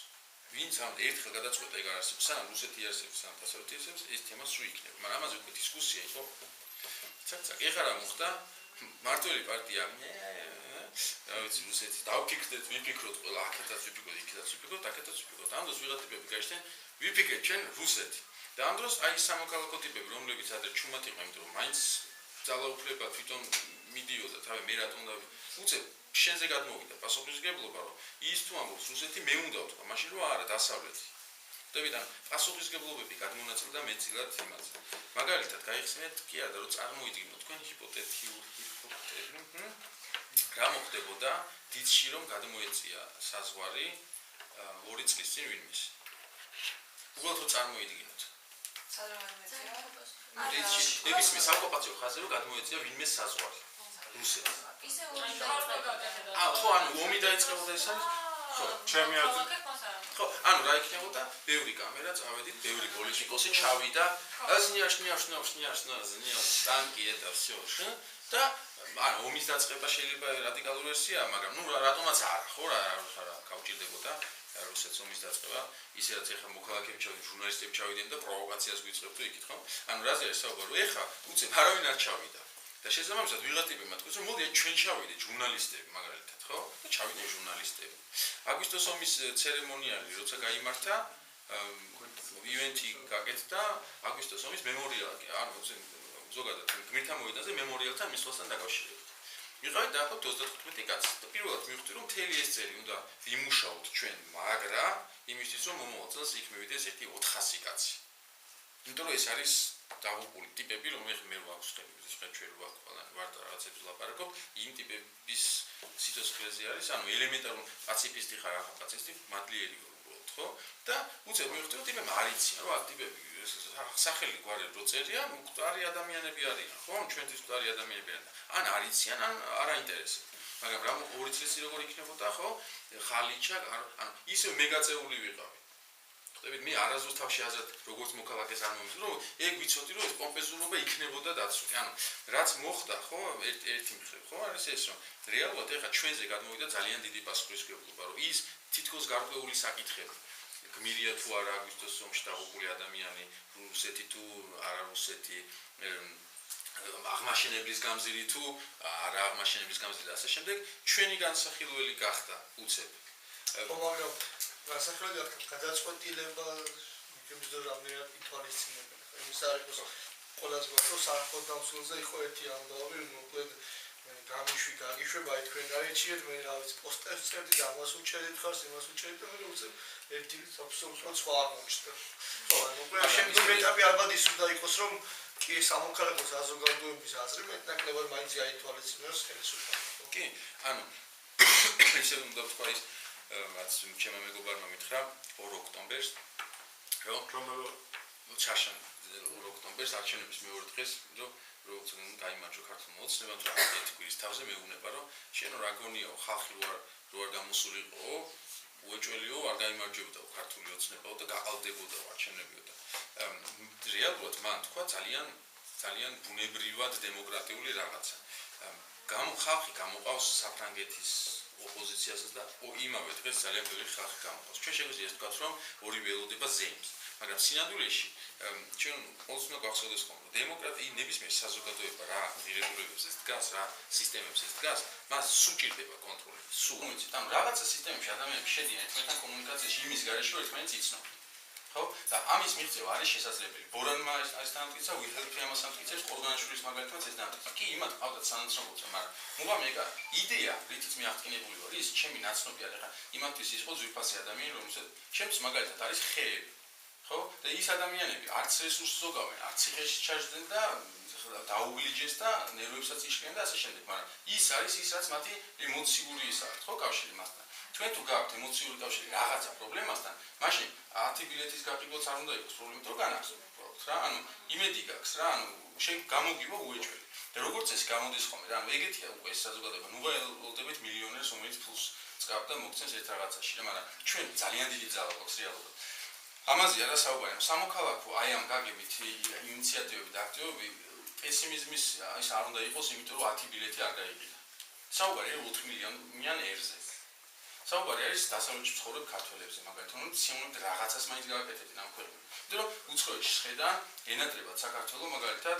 ვინც ამ ერთხელ გადაწყვეტა ეგ არ არსებობს, სანამ რუსეთი არსებობს, სანამ დასავლეთი არსებობს, ეს თემა სულ იქნება. მაგრამ ამაზე უკვე დისკუსია იყო. ცაკ-ცაკ, ეხლა რა მოხდა? მართველი პარტია რა ვიცი რუსეთი დავფიქრდეთ, ვიფიქროთ ყველა აქეთაც ვიფიქროთ, იქეთაც ვიფიქროთ, აქეთაც ვიფიქროთ. ამ დროს ვიღაც ტიპები გაიშდნენ, ვიფიქრეთ ჩვენ რუსეთი. და ამ დროს აი სამოქალაქო ტიპები, რომლებიც ადრე ჩუმად იყვნენ, იმიტომ რომ მაინც ძალაუფლება თვითონ მიდიოდა, თავი მე რატომ უნდა უცებ შენზე გადმოვიდა პასუხისმგებლობა, რომ ის თუ ამბობს რუსეთი მე უნდა ვთქვა, მაშინ რომ არა დასავლეთი. დავიდან პასუხისმგებლობები გადმონაწილდა მეცილად იმაზე. მაგალითად, გაიხსენეთ კი არა, რომ წარმოიდგინოთ თქვენ ჰიპოთეტიური რა მოხდებოდა დიდში რომ გადმოეწია საზღვარი 2 წლის წინ ვინმეს. უბრალოდ რომ წარმოიდგინოთ. ნებისმიერ საკუპაციო ხაზზე რომ გადმოეწია ვინმეს საზღვარი. რუსეთს. ისე ომი დაიწყებოდა. ხო, ანუ ომი დაიწყებოდა ეს არის? ხო, ჩემი აზრით ხო, ანუ რა იქნებოდა? ბევრი კამერა წავედით, ბევრი პოლიტიკოსი ჩავიდა, ტანკი და всё. და ანუ ომის დაწყება შეიძლება რადიკალური ვერსიაა, მაგრამ ნუ რატომაც არა, ხო, რა გავჭირდებოდა რუსეთს ომის დაწყება, ისე რაც ეხლა მოქალაქეები ჩავიდნენ, ჟურნალისტები ჩავიდნენ და პროვოკაციას გვიწყებთ იქით, ხო? ანუ რაზე არის საუბარი? ეხლა უცებ არავინ არ ჩავიდა. და შესაბამისად ვიღაც ტიპებმა თქვეს, რომ მოდი ჩვენ ჩავიდეთ ჟურნალისტები მაგალითად, ხო? და ჩავიდნენ ჟურნალისტები. აგვისტოს ომის ცერემონიალი როცა გაიმართა, ივენთი გაკეთდა აგვისტოს ომის მემორიალი, ანუ ზოგადად გმირთა მოედანზე მემორიალთან მისვლასთან დაკავშირებით. მიყავით დაახლოებით 35 კაცი. და პირველად მივხვდი, რომ მთელი ეს წელი უნდა ვიმუშაოთ ჩვენ, მაგრა იმისთვის, რომ მომავალ წელს იქ მივიდეს ერთი 400 კაცი. იმიტომ რომ ეს არის დაღუპული ტიპები, რომლებიც მე ვაქვს ხელი, ჩვენ ვარ რაღაცებს ვლაპარაკობ, იმ ტიპების სიცოცხლეზე არის, ანუ ელემენტარული პაციფისტი ხარ, ახლა პაციფისტი, მადლიერი უბრალოდ, ხო? და უცებ მივხვდით, ტიპები არიციან, რა ტიპები სახელი გვარი რო წერია, მკვდარი ადამიანები არიან, ხო? ჩვენთვის მკვდარი ადამიანები არიან. ან არიციან, ან არ აინტერესებს. მაგრამ რა 2 წელი როგორ იქნებოდა, ხო? ხალიჩა, ანუ ისე მეგაწეული ვიყავი. ხვდებით, მე არასდროს თავში აზრად როგორც მოქალაქეს არ მომის, რომ ეგ ვიცოდი, რომ ეს კომპენსულობა იქნებოდა დაცული. ანუ რაც მოხდა, ხო, ერთი მხრივ, ხო, არის ეს, რომ რეალურად ეხა ჩვენზე გადმოვიდა ძალიან დიდი პასუხისმგებლობა, რომ ის თითქოს გარკვეული საკითხები გმირია თუ არა აგვისტოს ომში დაღუპული ადამიანი, რუსეთი თუ არა რუსეთი, აღმაშენებლის გამზირი თუ არა აღმაშენებლის გამზირი და ასე შემდეგ, ჩვენი განსახილველი გახდა უცებ. მაგრამ განსახილველი გადაწყვეტილება იმის რამდენად ითვალისწინებენ. იმის არის ყველაზე გასულ საერთოდ დავსულზე იყო ერთი ამბავი, მოკლედ გამიშვი გაგიშვება თქვენ გაიჩიეთ, მე რა ვიცი პოსტერს წერდი და ამას უჩერდით ხარს, იმას უჩერდით და მე უცებ ერთი აბსოლუტურად სხვა არ მომჩნდა. ხო, მოკლედ შემდგომ ეტაპი ალბათ ის უნდა იყოს, რომ კი სამოქალაქო საზოგადოების აზრი მეტნაკლებად მაინც გაითვალისწინოს ხელისუფლება. კი, ანუ ისე უნდა ვთქვა ის რაც ჩემმა მეგობარმა მითხრა 2 ოქტომბერს, რომ ჩაშან 2 ოქტომბერს არჩევნების მეორე დღეს, რომ როგორც გაიმარჯვა ქართულმა ოცნებამ, თუ რა ერთი კვირის თავზე მეუბნება, რომ შენ რა გონიაო, ხალხი რო არ გამოსულიყო, უეჭველიო, არ გაიმარჯვებოდა ქართული ოცნებაო და გაყალდებოდა არჩევნებიო და რეალურად მან თქვა ძალიან ბუნებრივად დემოკრატიული რაღაცა. ხალხი გამოყავს საფრანგეთის ოპოზიციასაც და იმავე დღეს ძალიან ბევრი ხალხი გამოყავს. ჩვენ შეგვიძლია ეს ვთქვათ, რომ ორივე ელოდება ზეიმს, მაგრამ სინამდვილეში ჩვენ ყოველთვის უნდა გვახსოვდეს ხომ, რომ დემოკრატია ნებისმიერ საზოგადოება რა ღირებულებებზე დგას, რა სისტემებზე დგას, მას სულ ჭირდება კონტროლი. სულ. ანუ რაღაცა სისტემებში ადამიანები შედიან ერთმანეთთან კომუნიკაციაში იმის გარეშე ერთმანეთს იცნობენ. ხო? და ამის მიღწევა არის შესაძლებელი. ბორანმა ეს დამტკიცა, ვილჰელმ ამასამტკიცებს, ყორღანაშვილის მაგალითად ეს დამტკიცა. კი, იმათ ყავდათ სანაცნობოზე, მაგრამ მოგა მეკა იდეა, რითიც მე აღტკინებული ვარ, ის ჩემი ნაცნობი არის. ხა იმათთვის ის იყო ძვირფასი ადამიანი, რომელსაც ჩემს მაგალითად არის ხეები. ხო? და ის ადამიანები არც რესურსს ზოგავენ, არც ციხეში ჩაჯდნენ და დაუგლიჯეს და ნერვებსაც იშლიან და ასე შემდეგ, მაგრამ ის არის ის, რაც მათი ემოციური ის არის, ხო, კავშირი მასთან. ჩვენ თუ გაქვთ ემოციური კავშირი რაღაცა პრობლემასთან, მაშინ 10 ბილეთის გაყიდვაც არ უნდა იყოს პრობლემა, თუ განახსოვთ რა, ანუ იმედი გაქვს რა, ანუ შენ გამოგივა უეჭველი. და როგორც ეს გამოდის ხოლმე რა, ანუ ეგეთია უკვე ეს საზოგადოება, ნუ ველოდებით მილიონერს, რომელიც ფულს წკავ და მოგცემს ერთ რაღაცაში, მაგრამ ჩვენ ძალიან დიდი ძალა გვაქვს რეალურად. ამაზე არა საუბარი, სამოქალაქო აი ამ გაგებით ინიციატივები და აქტივობები პესიმიზმის ის არ უნდა იყოს, იმიტომ რომ 10 ბილეთი არ გაიყიდა. საუბარი არის 4 მილიონიან ერზე. საუბარი არის დასავლეთში მცხოვრებ ქართველებზე, მაგალითად, რომ სიამოვნებთ რაღაცას მაინც გააკეთებდნენ ამ ქვეყნებში. იმიტომ რომ უცხოეთში შედან ენატრებათ საქართველოს მაგალითად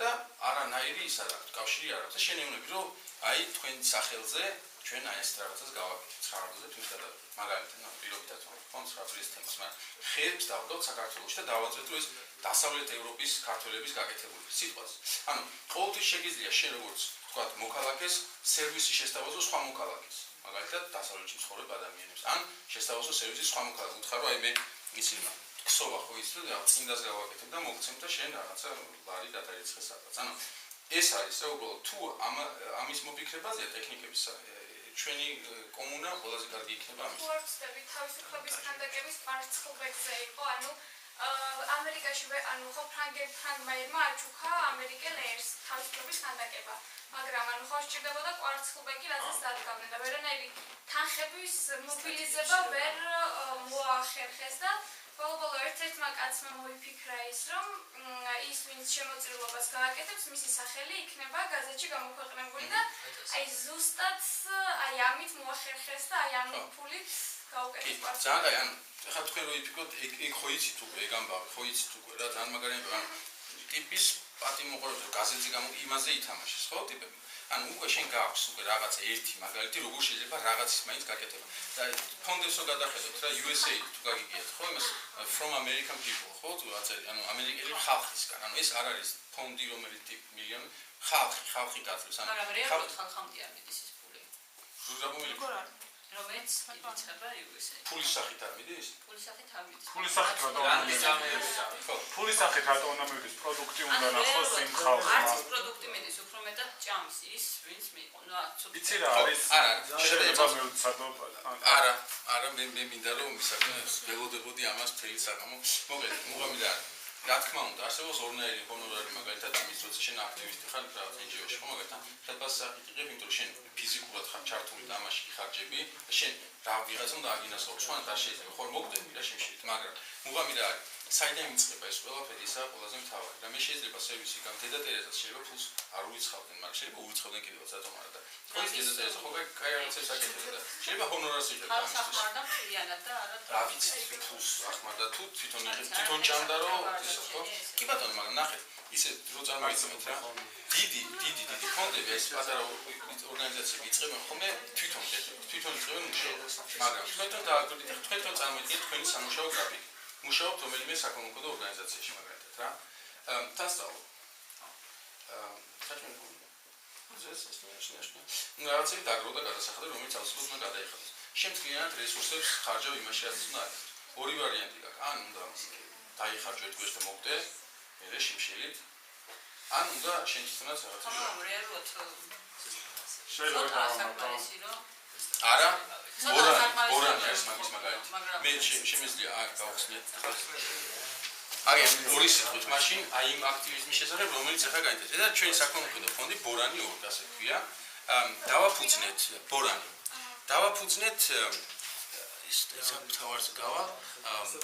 და არანაირი ის არ აქვს, კავშირი არ აქვს და შენეუნები რომ აი თქვენ სახელზე ჩვენ აი ეს რაღაცას გავაკეთებთ 9-ზე თვით გადავიდეთ. მაგალითად, პირობითად ვთქვათ 9-ის თემას, მაგრამ ხეებს დავდოთ საქართველოში და დავაწყეთ რომ ეს დასავლეთ ევროპის ქართველების გაკეთებული სიტყვაზე. ანუ ყოველთვის შეგიძლია შენ როგორც ვთქვათ მოქალაქეს სერვისი შესთავაზო სხვა მოქალაქეს. მაგალითად დასავლეთში მცხოვრებ ადამიანებს. ან შესთავაზო სერვისი სხვა მოქალაქეს. უთხარ რომ აი მე ისინი ქსოვა ხო ის რომ წინდას გავაკეთებ და მოგცემ და შენ რაღაცა ლარი გადაიცხე სადღაც. ანუ ეს არის რა უბრალოდ თუ ამის მოფიქრებაზეა ტექნიკების ჩვენი კომუნა ყველაზე კარგი იქნება ამის. ვარცდები თავისუფლების ქანდაკების პარცხობებზე იყო, ანუ ამერიკაში ანუ ხო ფრანგმა ერმა აჩუქა ამერიკელ ერს თავისუფლების ქანდაკება. მაგრამ ანუ ხო სჭირდებოდა კვარცხლბეკი, რასაც დადგავდნენ და ვერანაირი თანხების მობილიზება ვერ მოახერხეს და ბოლო-ბოლო ერთ-ერთმა კაცმა მოიფიქრა ის, რომ ის ვინც შემოწირულობას გააკეთებს, მისი სახელი იქნება გაზეთში გამოქვეყნებული და აი ზუსტად აი ამით მოახერხეს და აი ამ ფულით გაუკეთეს კვარცხლბეკი. ძალიან ანუ ხა თქვენ რო იფიქროთ ეგ ხო იცით უკვე ეგ ამბავი, ხო იცით უკვე რა ძალიან მაგარი ტიპის პატიმოყურებს გაზეთზე იმაზე ითამაშეს, ხო ტიპები. ანუ უკვე შენ გააქვს უკვე რაღაცა ერთი მაგალითი, როგორ შეიძლება რაღაცის მაინც გაკეთება. და ფონდებს რო გადახედოთ რა USA თუ გაგიგიათ, ხო იმას from American people, ხო თუ აწერი, ანუ ამერიკელი ხალხისგან. ანუ ეს არ არის ფონდი რომელიც მილიონი ხალხი გაძლევს. ანუ მაგრამ რეალურად ხალხამდე არ მიდის ეს ფული. როგორ არის? რომელიც იწყება USA. ფულის სახით არ მიდის? ფულის სახით არ მიდის. ფულის სახით რატო უნდა მივიდეს? ხო. ფულის სახით რატო უნდა მივიდეს? პროდუქტი უნდა ნახოს იმ ხალხმა. არც პროდუქტი მიდის, უფრო მეტად ჭამს ის, ვინც მიიღო. ნუ ცოტა. იცი რა არის? შეიძლება მივცადო. არა, მე მინდა რომ ველოდებოდი ამას მთელი საღამო. მოგეთ, მოგამიდა. რა თქმა უნდა, არსებობს ორნაირი ჰონორარი, მაგალითად, იმის როცა შენ აქტივისტი ხარ რაღაც NGO-ში, ხო, მაგალითად, ხელფასს აკითხებ, იმიტომ რომ შენ ფიზიკურად ხარ ჩართული და ამაში გიხარჯები, და შენ რა ვიღაცა უნდა აგინასაუბროს, სხვანაირად არ შეიძლება, ხო, მოგდები რა შემშილით, მაგრამ მუღამიდა არის, საიდან იწყება ეს ყველაფერი, ისაა ყველაზე მთავარი. და მე შეიძლება სერვისი გამ დედა ტერეზას შეიძლება ფულს არ უიცხავდნენ, მაგრამ შეიძლება უიცხავდნენ კიდევაც რატომ არა და ხო ის დედა ტერეზა ხო კაი რაღაცებს აკეთებდა და შეიძლება ჰონორარს იღებდა ხალხს ახმარდა მთლიანად და არა რა ვიცი ფულს ახმარდა თუ თვითონ ჭამდა რომ ისე ხო კი ბატონო მაგრამ ნახეთ ისე რო წარმოიქმნეთ რა დიდი ფონდები ეს პატარა ორგანიზაციები იწყებენ ხოლმე თვითონ იწყებენ მუშაობას მაგრამ თქვენ დააკვირდით თქვენ წარმოიდგინეთ თქვენი სამუშაო გრაფიკი მუშაობთ რომელიმე საკომუნიკაციო ორგანიზაციაში მაგალითად რა დასწავლო რაღაცები დაგროვდა გადასახადი რომელიც აუცილებლად უნდა გადაიხადოს შემთხვევით რესურსებს ხარჯავ იმაში რაც უნდა არის ორი ვარიანტი გაქვს ან უნდა დაიხარჯო ერთგვარს და მოგდე მე შიმშილით ან უნდა შენ თვითონაც რაღაცა რეალურად შეიძლება არა ბორანი არის მაგის მაგალითი მე შემიძლია გავხსნიეთ აი ორი სიტყვით მაშინ აი იმ აქტივიზმის შესახებ რომელიც ახლა გაინტერესებს და ჩვენი საკონკურსო ფონდი ბორანი 2 ასე ქვია დავაფუძნეთ ის თავარს გავა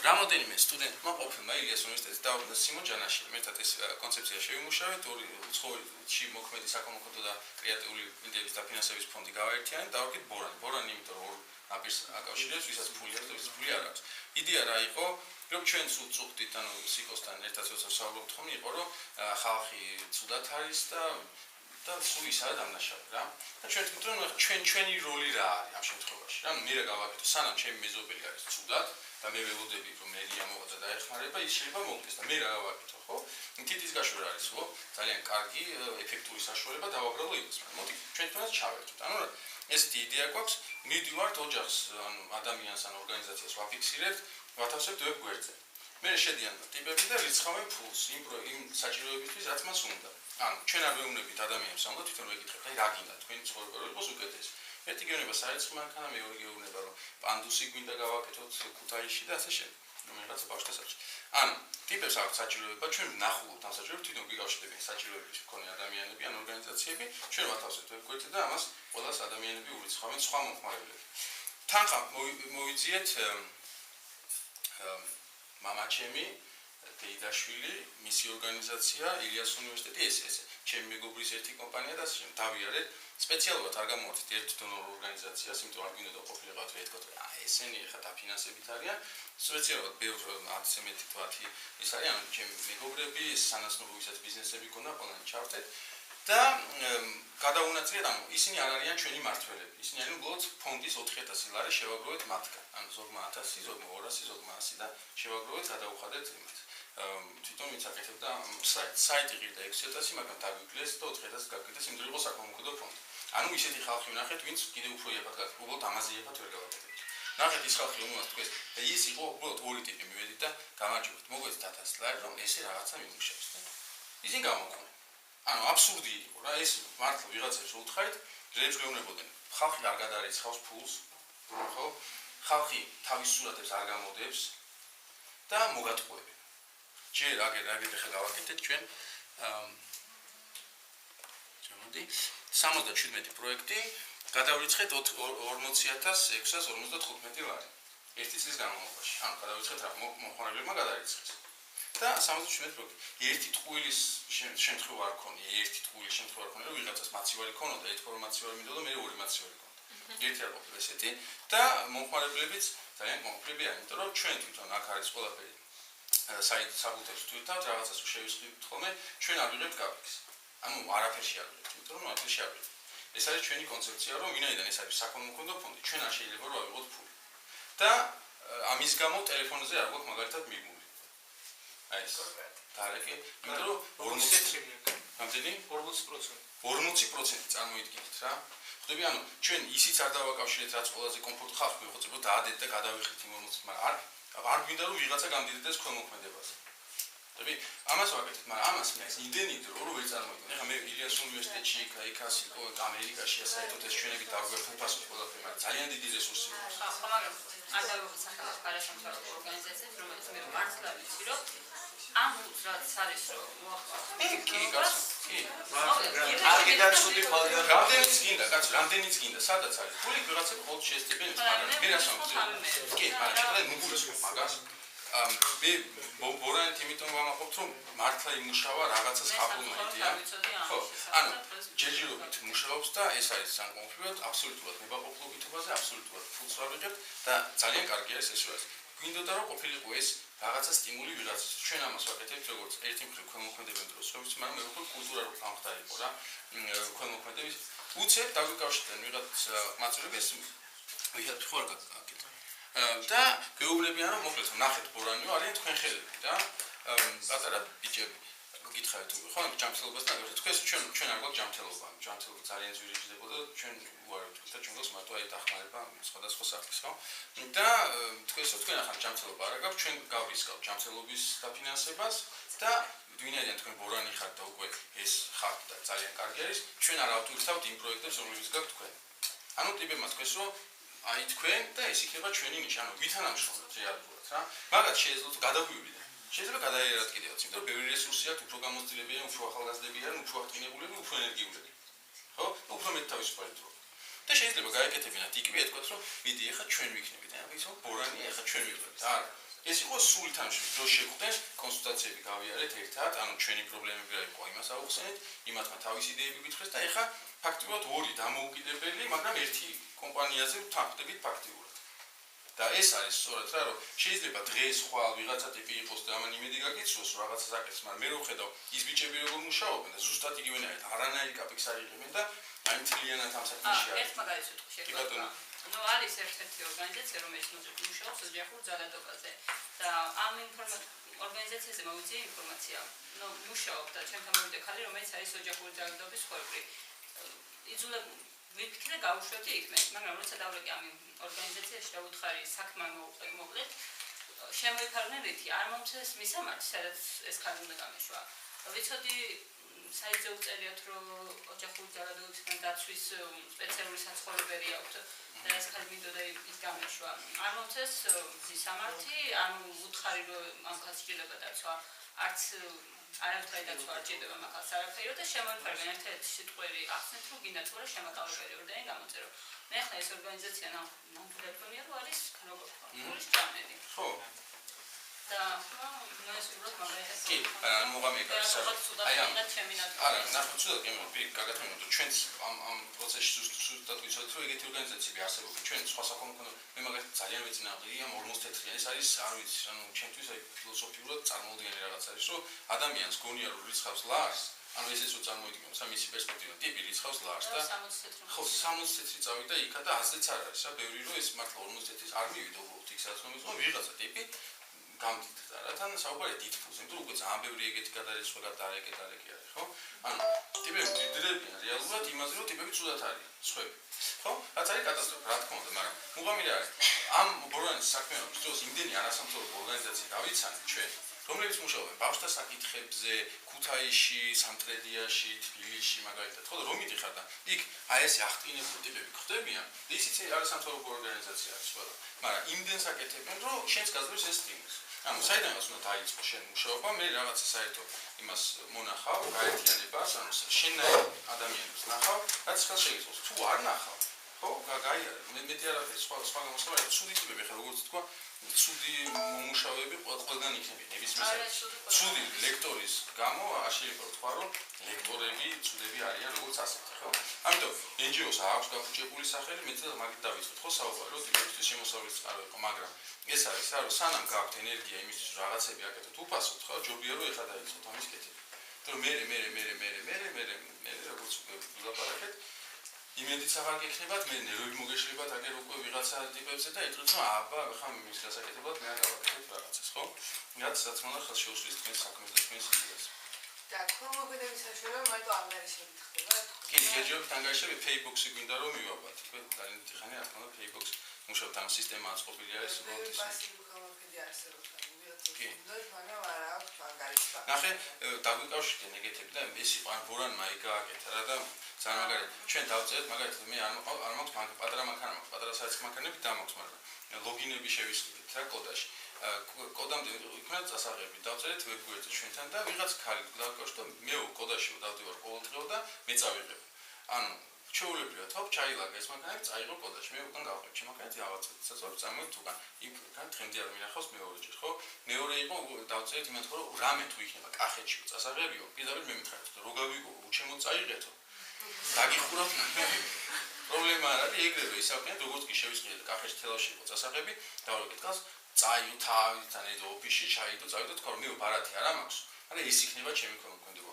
რამოდენიმე სტუდენტმა ყოფილმა ილიას უნივერსიტეტის დაუბრუნდა სიმონ ჯანაშილი მეთად ეს კონცეფცია შევიმუშავეთ ორი ცხოვრში მოქმედი საკონკურსო და კრეატიული იდეების დაფინანსების ფონდი გავაერთიანეთ დავაკეთ ბორანი იმიტომ რომ ორ აპირს აკავშირებს ვისაც ფული აქვს და ვისაც ფული არ აქვს იდეა რა იყო რომ ჩვენც უწუხდით ანუ სიკოსთან ერთად როცა საუბრობთ ხომ იყო რომ ხალხი ცუდად არის და სულ ისაა დამნაშავე რა და ჩვენ ვთქვით რომ ჩვენი როლი რა არის ამ შემთხვევაში რა მე რა გავაკეთო სანამ ჩემი მეზობელი არის ცუდად და მე ველოდები რომ მერია მოვა და დაეხმარება ის შეიძლება მოგდეს და მე რა გავაკეთო ხო თითის გაშვერა არის ხო ძალიან კარგი ეფექტური საშუალება დავაგროვო იმას მოდი ჩვენ თვითონაც ჩავერთვით ანუ ესეთი იდეა გვაქვს მივდივართ ოჯახს ანუ ადამიანს ან ორგანიზაციას ვაფიქსირებთ ვათავსებთ ვებ გვერდზე მე შედიან ტიპები და რიცხავენ ფულს იმ საჭიროებისთვის რაც მას უნდა ანუ ჩვენ არ ვეუბნებით ადამიანებს ამ და თვითონ ვეკითხებთ აი რა გინდა თქვენი ცხოვრება რომ იყოს უკეთესი ერთი გეუბნება საერთო მანქანა მეორე გეუბნება რომ პანდუსი გვინდა გავაკეთოთ ქუთაისში და ასე შემდეგ რომ რაღაცა ბავშვთა საჭირო ანუ ტიპებს აქვს საჭიროება ჩვენ ვნახულობთ ამ საჭიროებას თვითონ გვიგავშდებიან საჭიროების მქონე ადამიანები ან ორგანიზაციები ჩვენ ვათავსებთ ვებ გვერდზე და ამას ყველას ადამიანები ურიცხავენ სხვა მომხმარებლები თანხა მოვიძიეთ მამაჩემი დეიდაშვილი მისი ორგანიზაცია ილიას უნივერსიტეტი ეს ჩემი მეგობრის ერთი კომპანია და ასე დავიარეთ სპეციალურად არ გამოვარდით ერთ დონორ ორგანიზაციას იმიტომ არ გვინდა ყოფილიყავთ ვეთქოთ ესენი ხა დაფინანსებით არიან სპეციალურად ბევრი 10-11 ის არის ანუ ჩემი მეგობრები სანაცნობო ვისაც ბიზნესები ქონდა ყველანი ჩავთეთ და გადაუნაწილეთ ანუ ისინი არ არიან ჩვენი მართველები ისინი არიან უბრალოდ ფონდის 4000 ლარი შევაგროვეთ მათგან ანუ ზოგმა 1000 ზოგმა 200 ზოგმა 100 და შევაგროვეთ გადაუხადეთ იმათ თვითონ ვინც აკეთებდა საიტი ღირდა 6000 მაგრამ დაგვიკლეს და 4000 გაგკეთეს იმიტომ რომ იყო საკონკურსო ფონდი ანუ ისეთი ხალხი ვნახეთ ვინც კიდევ უფრო იაფად გაკეთდა უბრალოდ ამაზე იაფად ვერ გავაკეთებთ ნახეთ ის ხალხი რომელსაც თქვენ და ის იყო უბრალოდ ორი ტიპი მივედით და გამარჯვებთ მოგვეცით 1000 ლარი რომ ესე რაღაცა მიმუშავოს და ისინი გამოგონდნენ ანუ აბსურდი იყო რა ეს მართლა ვიღაცებს უთხარით რეებს გეუბნებოდნენ ხალხი არ გადაარიცხავს ფულს ხო ხალხი თავის სურათებს არ გამოდებს და მოგატყუებენ ჯერ აგერ ხა გავაკეთეთ ჩვენ ჩამოდი 77 პროექტი გადავირიცხეთ 40655 ლარი ერთი წლის განმავლობაში ანუ გადავირიცხეთ რა მომხმარებლებმა გადაირიცხეს და 77 პროექტი ერთი ტყუილის შემთხვევა არ ქონია რომ ვიღაცას მაცივარი ქონოდა ეთქო რომ მაცივარი მინდოდა მე ორი მაცივარი ქონდა ერთი არ ყოფილა ესეთი და მომხმარებლებიც ძალიან კონკრეტია იმიტომ რომ ჩვენ თვითონ აქ არის ყველაფერი საით საბუთებს თვითონ რაღაცას შევისხდით ხოლმე ჩვენ არ ვიღებთ გაფიქს ანუ არაფერში არ ვიღებთ იმიტომ რომ არაფერში არ ვიღებთ ეს არის ჩვენი კონცეფცია რომ ვინაიდან ეს არის საკონკურსო ფონდი ჩვენ არ შეიძლება რომ ავიღოთ ფული და ამის გამო ტელეფონზე არ გვაქვს მაგალითად მიგმული აი ეს დარეკე იმიტომ რომ 40% წარმოიდგინეთ რა ხდები, ანუ ჩვენ ისიც არ დავაკავშირეთ, რაც ყველაზე კომფორტ ხალხს მიუღწევთ, დაადეთ და გადავიხეთ იმ მომენტს, მაგრამ არ გვინდა რომ ვიღაცა გამდიდრდეს ქველმოქმედებაზე. ხდები, ამას ვაკეთეთ, მაგრამ ამას მე იმდენი დრო ვერ წარმოვიდგინე. ეხლა მე ილიას უნივერსიტეტში იქ-იქას იყო ამერიკაში საერთოდ ეს ჩვენები დავგვერფუფასოთ ყველაფერი, მაგრამ ძალიან დიდი რესურსი აქვს. ხო, მაგრამ არ დავიხსენებ პარასამთავრობო ორგანიზაციებს, რომელიც მე მართლა ვიცი, რომ ამ რაც არის რომ მოახდინოს. კი, კაცო, კი. აგიდან ცუდი ხოლმე. რამდენიც გინდა, სადაც არის. ფული ვიღაცა ხოლმე შეესწებიან, მაგრამ მე რას ამბობ? კი, მაგრამ შეიძლება ნუგურის მაგას. მე ბორანით იმიტომ ვამაყობთ, რომ მართლა იმუშავა რაღაცას გაფორმებია. ხო, ანუ ჯერჯერობით მუშაობს და ეს არის საკონფლიქტო, აბსოლუტურად ნებაყოფლობითობაზე, აბსოლუტურად ფულს ვაღებთ და ძალიან კარგი არის ეს რაც. გვინდოდა რომ ყოფილიყო ეს რაღაცა სტიმული ვიღაცას. ჩვენ ამას ვაკეთებთ როგორც ერთი მხრივ ქველმოქმედებენ დროს, როგორც მაგრამ მე უფრო კულტურალურ გამხდარიყო რა. ქველმოქმედების უცებ დაგვიკავშირდნენ ვიღაც მაწერებს ვიღაც ხო არ გაკეთე. და გეუბნებიან რომ მოკლედ ნახეთ ბორანიო არიან თქვენ ხელები და პატარა ბიჭები გითხარით ხო ჯანმრთელობას ნაგებთ თქვენ ჩვენ არ გვაქვს ჯანმრთელობა ჯანმრთელობა ძალიან ძვირი ჯდებოდა ჩვენ უარებთ და ჩვენ გვაქვს მარტო აი დახმარება სხვადასხვა სახის ხო და თქვენ ახლა ჯანმრთელობა არ გაქვთ ჩვენ გავრისკავთ ჯანმრთელობის დაფინანსებას და ვინაიდან თქვენ ბორანი ხართ და უკვე ეს ხართ და ძალიან კარგი არის ჩვენ არ ავტვირთავთ იმ პროექტებს რომლებიც გაქვთ თქვენ ანუ ტიპებმა თქვენს რომ აი თქვენ და ეს იქნება ჩვენი ნიში, ანუ ვითანამშრომლობთ რეალურად რა. მაგათ შეეძლოთ გადაგვივიდეთ. შეიძლება გადაიერათ კიდევაც, იმიტომ რომ ბევრი რესურსი აქვს, უფრო გამოცდილებიანი, უფრო ახალგაზრდები არიან, უფრო აქტივნებულები, უფრო ენერგიულები. ხო? უფრო მეტ თავისუფალი დრო. და შეიძლება გაეკეთებინათ იგივე ეთქვათ, რომ მიდი ახლა ჩვენ ვიქნებით, აი ისო ბორანი ახლა ჩვენ ვიქნებით. არა. ეს იყო სული თამაში, რო შეხვდნენ კონსულტაციები გავიარეთ ერთად, ანუ ჩვენი პრობლემები რა იყო, იმას აუხსენეთ, იმათმა თავისი იდეები გითხრეს და ახლა ფაქტიურად ორი დამოუკიდებელი, მაგრამ ერთი კომპანიაზე ვთანხმდებით ფაქტიურად. და ეს არის სწორად რა, რომ შეიძლება დღეს ხვალ ვიღაცა ტიპი იყოს და ამან იმედი გაგიცნოს, რომ რაღაცას აკეთებს, მაგრამ მე რო ხედავ ის ბიჭები როგორ მუშაობენ და ზუსტად იგივენაირად არანაირი კაპიქს არ იღებენ და აი მთლიანად ამ საქმეში არის. ერთ მაგალითს ვთქვი შეგვიძლია. ну არის ერთ-ერთი ორგანიზაცია რომელიც მუშაობს ოჯახურ ძალადობაზე და ამ ორგანიზაციაზე მოვიძიე ინფორმაცია. ну მუშაობ და ჩემთან მოვიდა ხალი რომელიც არის ოჯახური ძალადობის ხოებრი. იძულებ ვიფიქრე გავუშვებდი იქ მე, მაგრამ როცა დავლები ამ ორგანიზაციაში და უთხარი საქმე მოვლეთ, შემოიფარგნენ რითი, არ მომწეს მისამართი, სადაც ეს ხალი უნდა გამეშვა. ვიცოდი საიტზე უწერიათ, რომ ოჯახური ძალადობისგან დაცვის სპეციალური საცხოვრებელი აქვთ და ეს ხალი მინდოდა ის გამეშვა. არ მომწეს მისამართი, ანუ უთხარი რომ ამ ხალხს შეიძლება დაცვა, არც არავითარი დაცვა არ ჭირდება მაგას არაფერი და შემოიფარგნენ ერთ-ერთი სიტყვერი ახსენეთ რომ გინდათ რომ შემოკავებელი ორდენი გამოწერო. მე ახლა ეს ორგანიზაცია ნამდვილად მგონია რომ არის როგორც ფულის ჭამები. ხო. და მე ეს უბრალოდ მაგალითად კი, მოგამეკავს აი ამ არა, ნახე ცუდად გემოვიდი, კარგად მივიდა. ჩვენ ამ პროცესში ზუსტად ვიცოდით რომ ეგეთი ორგანიზაციები არსებობენ. ჩვენ სხვა საქონლო მე მაგალითად ძალიან ვეცინააღმდეგია 44-იანი. ეს არის, არ ვიცი, ანუ ჩვენთვის აი ფილოსოფიურად წარმოუდგენელი რაღაც არის, რომ ადამიანს გონია რომ რიცხავს ლარს, ანუ ესეც რო წარმოიდგინოს, ამ ისი პერსპექტივა ტიპი რიცხავს ლარს და ხო 60 წელი წავიდა იქა და ასეც არ არის, რა ბევრი რომ ეს მართლა 50 წელს არ მივიდა უბრალოდ იქ სადაც მომიწვა ვიღაცა ტიპი გამდიდრდა რა თან საუბარია დიდ ფულზე, იმიტომ რომ უკვე ძალიან ბევრი ეგეთი გადარიცხვა გადარეკე არის, ხო? ანუ ტიპები დიდრებიან რეალურად იმაზე რომ ტიპები ცუდად არიან, სხვები. ხო? რაც არის კატასტროფა, რა თქმა უნდა, მაგრამ მუღამილი არის. ამ ბორანის საქმიანობის დროს იმდენი არასამთავრობო ორგანიზაცია გავიცანეთ ჩვენ, რომლებიც მუშაობენ ბავშვთა საკითხებზე, ქუთაისში, სამტრედიაში, თბილისში მაგალითად, ხო და რომ მიდიხარ და იქ აი ეს აღტინებული ტიპები ხდებიან, ისიც არასამთავრობო ორგანიზაცია არის ყველა, მაგრამ იმდენს აკეთებენ, რომ შენს გაძლევს ეს სტიმულს. ანუ საიდანაც უნდა დაიწყო შენ მუშაობა, მე რაღაცა საერთოდ იმას მონახავ, გაერთიანებას, ანუ შენნაირ ადამიანებს ნახავ, რაც ხელს შეიწყოს. თუ არ ნახავ, ხო, გაიარე, მეტი არაფერი, სხვა გამოსავალი, ცუდი ტიპები ხარ, როგორც თქვა, ცუდი მომუშავეები ყველგან იქნებიან, ნებისმიერ ცუდი ლექტორის გამო შეიძლება ვთქვა, რომ ლექტორები ცუდები არიან, როგორც ასეთი, ხო? ამიტომ NGO-ს აქვს გაფუჭებული სახელი, მეც მაგით დავიწყოთ, ხო, საუბარი, რომ ტიპებისთვის შემოსავლის წყარო იყო, მაგრამ ეს არის რა, რომ სანამ გაქვთ ენერგია იმისთვის, რომ რაღაცები აკეთოთ უფასოდ, ხო, ჯობია რომ ეხლა დაიწყოთ ამის კეთება. რომ მე როგორც ვილაპარაკეთ იმედიც აღარ გექნებათ, მე ნერვები მოგეშლებათ აგერ უკვე ვიღაცა ტიპებზე და იტყვით რომ აბა ხა მის გასაკეთებლად მე არ გავაკეთებ რაღაცას, ხო? რაც თქმა უნდა ხელს შეუსვლის თქვენს საქმეს და თქვენს იდეას. და ქორმოგდების საშუალება მარტო ანგარიშებით ხდება. კი, ჯერჯერობით ანგარიშები Facebook-ში გვინდა რომ მივაბათ. თქვენ ძალიან თიხანი არ თქონდა Facebook-ს მუშაობთ ამ სისტემა აწყობილი არის უბრალოდ ის. პასივი გამოფედი არსებობს ამ კი. მაგრამ არ აქვს ანგარიში. ნახე, დაგვიკავშირდნენ ეგეთები და ეს იყო ან ბორანმა იქ გააკეთა რა და ძალიან მაგარი. ჩვენ დავწერეთ, მაგალითად მე არ მაქვს პატარა მანქანა მაქვს, პატარა საერთო მანქანები დამაქვს, მაგრამ ლოგინები შევისწრებით რა კოდაში. კოდამდე იქნება წასაღები, დავწერეთ ვებგვერდზე ჩვენთან და ვიღაც ქალი დავკავშირდა, მე კოდაში დავდივარ ყოველდღიურ და მე წავიღებ. ანუ ჩეულებრივად ხო ჩაილაგა ეს მანქანა წაიღო კოდაში, მე უკან გავყრებ ჩემაკანეთი ავაწყეთ სასწაულს წამოვით უკან. იქ დღემდე არ მინახავს მეორეჯერ, ხო? მეორე იყო დავწერეთ იმათ რომ რამე თუ იქნება კახეთში წასაღებიო, პირდაპირ მე მითხრათ რომ რო გავიგო, უჩემო წაიღეთო. დაგიხურავთ პრობლემა არ არის ეგრევე ისაუბრეთ როგორც კი შევისყიდეთ კახეთში თელავში იყო წასაღები და რო გითხავს წაიო თავიდან ეს ოფისში ჩაიდო წავიდო თქვა რომ მე ბარათი არ მაქვს არა ის იქნება ჩემი კონკრეტულო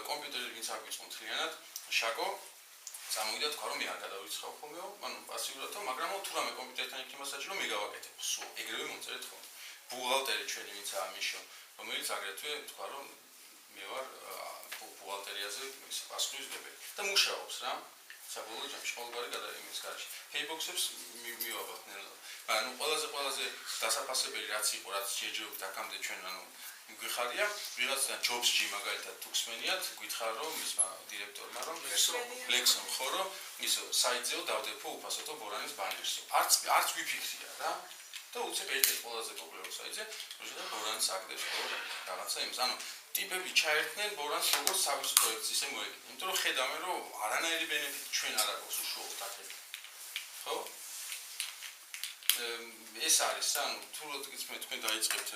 კომპიუტერი ვინც არ გვიწყო მთლიანად შაკო სამოვიდა თქვა რომ მე არ გადავიცხავ ხოლმეო ანუ პასიურადო მაგრამ თუ რამე კომპიუტერთან იქნება საჭირო მე გავაკეთებ სულ ეგრევე მოწერეთ ხოლმე ბუღალტერი ჩვენი ვინც ამიშო რომელიც აგრეთვე თქვა რომ მე ვარ ბუღალტერიაზე პასუხისმგებელი და მუშაობს რა საბოლოო ჯამში ყოველგვარი გადაიმის გარშე Facebook-ებს მივაბავთ ნელა ანუ ყველაზე დასაფასებელი რაც იყო რაც შეჯერებით აქამდე ჩვენ ანუ გვიხარია ვიღაცთან ჯობსში მაგალითად თუ ხსმენიათ გითხარ რომ მისმა დირექტორმა რომ ლექსონ ხო რომ ისო საიტზეო დავდეფო უფასოთო ბორანის ბანერსო არც გვიფიქრია რა და უცებ ერთ-ერთ ყველაზე პოპულარულ საიტზე შეიძლება ბორანის აკდებს ხო რაღაცა იმის ანუ ტიპები ჩაერთნენ ბორანს როგორც სავის პროექტს ისე მოეკიდა. იმიტომ რომ ხედავენ რომ არანაირი ბენეფიტი ჩვენ არ აქვს უშუალოდ აქეთ. ხო? ეს არის, ანუ თუ როდესაც თქვენ დაიწყებთ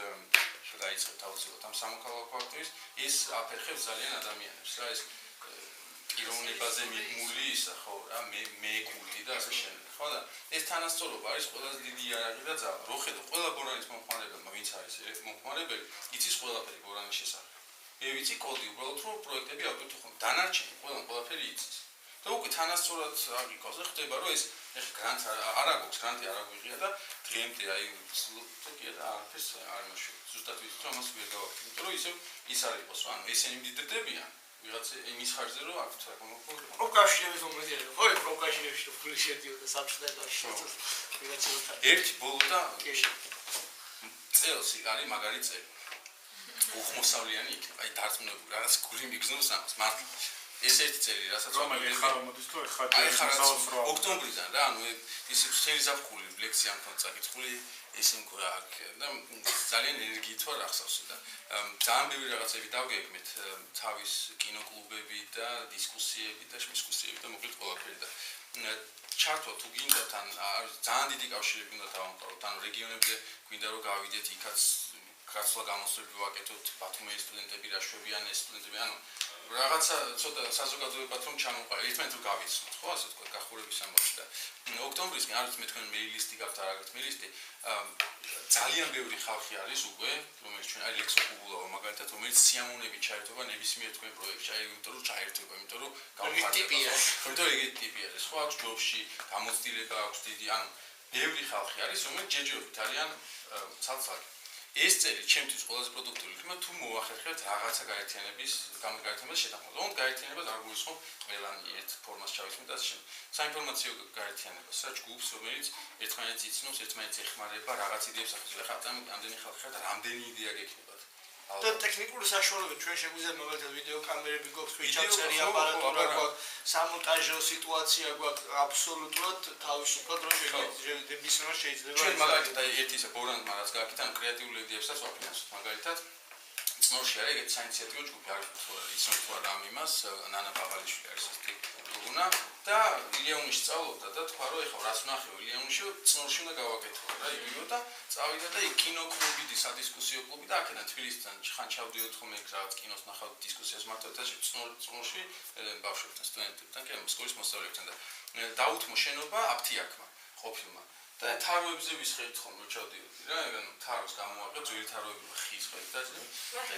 აუცილებლად ამ სამოქალაქო აქტივის, ეს აფერხებს ძალიან ადამიანებს. რა ეს პიროვნებაზე მიღმული ისა ხო რა მე კულტი და ასე შემდეგ. ხო და ეს თანასწორობა არის ყველაზე დიდი იარაღი და ძალა. რო ხედავ ყველა ბორანის მომხმარებელმა ვინც არის მომხმარებელი, იცის ყველაფერი ბორანის შესახებ. მე ვიცი კოდი უბრალოდ რომ პროექტები ავტოთი ხომ დანარჩენი ყველაფერი იცის და უკვე თანასწორად აღიქოს და ხდება რომ ეს გრანტი არ აქვს გრანტი არ აგვიღია და დღემდე აი თოკია და არაფერს არ მოშვა ზუსტად ვიცით რომ ამას ვერ გავაკეთებ იმიტომ რომ ის არ იყოს ანუ ესენი მდიდრდებიან ვიღაც იმის ხარჯზე რომ აქ თქვა პროკავშირების მომენტია ხო პროკავშირებში რომ ფული შედიოდა საბჭოთაში ვიღაც ერთი ბოლო და წელს არის მაგარი წელი უხმოსავლიანი იქნება, აი დარწმუნებული რაღაც გული მიგზნობს ამას მართლა. ეს ერთი წელი, რასაც მომენტი ხარ მოდის თუ ხარ ოქტომბრიდან რა, ანუ ის მთელი ზაფხული ლექსია ამთან წაკითხული, ესე მქონდა აქ და ძალიან ენერგიით ვარ ახსოვსი და ძალიან ბევრი რაღაცები დავგეგმეთ თავის კინოკლუბები და დისკუსიები და შემოსკუსიები და მოკლედ ყველაფერი და ჩართვა თუ გინდათ ან ძალიან დიდი კავშირები უნდა დავამყაროთ, ანუ რეგიონებზე გვინდა რომ გავიდეთ იქაც გასვლა გამოსვლები ვაკეთოთ ბათუმის სტუდენტები რა შვებიან ეს სტუდენტები ანუ რაღაცა ცოტა საზოგადოებად რომ ჩამოყარა ერთმანეთს რომ გავიცნოთ ხო ასე თქვა გახურების ამბავში და ოქტომბრისკენ არის მე თქვენ მეილისტი გაქვთ არ აგეთ მეილისტი ძალიან ბევრი ხალხი არის უკვე რომელიც ჩვენ აი ლექსო კუბულავა მაგალითად რომელიც სიამოვნებით ჩაერთვება ნებისმიერ თქვენ პროექტში აი იმიტომ რომ ჩაერთვება იმიტომ რომ გავხარდება იმიტომ ეგეთი ტიპი არის ხო აქვს ჯობში გამოცდილება აქვს დიდი ანუ ბევრი ხალხი არის რომელიც ჯერჯერობით არიან ცალ-ცალკე ეს წელი ჩემთვის ყველაზე პროდუქტიული იქნება თუ მოახერხებთ რაღაცა გაერთიანების შეთანხმებას. ოღონდ გაერთიანებას არ გულისხმობ ყველანი ერთ ფორმას ჩავისმით და ასე შემდეგ. საინფორმაციო გაერთიანებას, რა ჯგუფს, რომელიც ერთმანეთს იცნობს, ერთმანეთს ეხმარება, რაღაც იდეებს ახსოვს. ეხლა ამდენი ხალხი ხარ და რამდენი იდეა გექნებათ. და ტექნიკური საშუალებები ჩვენ შეგვიძლია მაგალითად ვიდეო კამერები გვაქვს, ვიჩავწერი აპარატურა გვაქვს, სამონტაჟო სიტუაცია გვაქვს, აბსოლუტურად თავისუფლად რომ შეიძლება. ჩვენ მაგალითად აი ერთი ისე ბორანმა რაც გააკეთა კრეატიული იდეებსაც ვაფინანსოთ მაგალითად ცნორში არის ეგეთი საინიციატივო ჯგუფი არის ისინი თუ არა ამ იმას ნანა ბაბალიშვილი არის ესეთი გუნა და ილიანში სწავლობდა და თქვა რომ ეხლა რას ვნახე ილიანში ცნორში უნდა გავაკეთო რა იგივე და წავიდა და იქ კინოკლუბი და სადისკუსიო კლუბი და აქედან თბილისიდან ხან ჩავდიოთ ხომ ეგ რაღაც კინოს ნახავთ დისკუსიას მართოთ და ცნორში ბავშვებთან სტუდენტებთან კი სკოლის მოსწავლეებთან და დაუთმო შენობა აფთიაქმა ყოფილმა და თაროებზე ვისხერთ ხომ რომ ჩავდიოდი რა ანუ თაროს გამოაყო ძველი თაროები ხის ხო და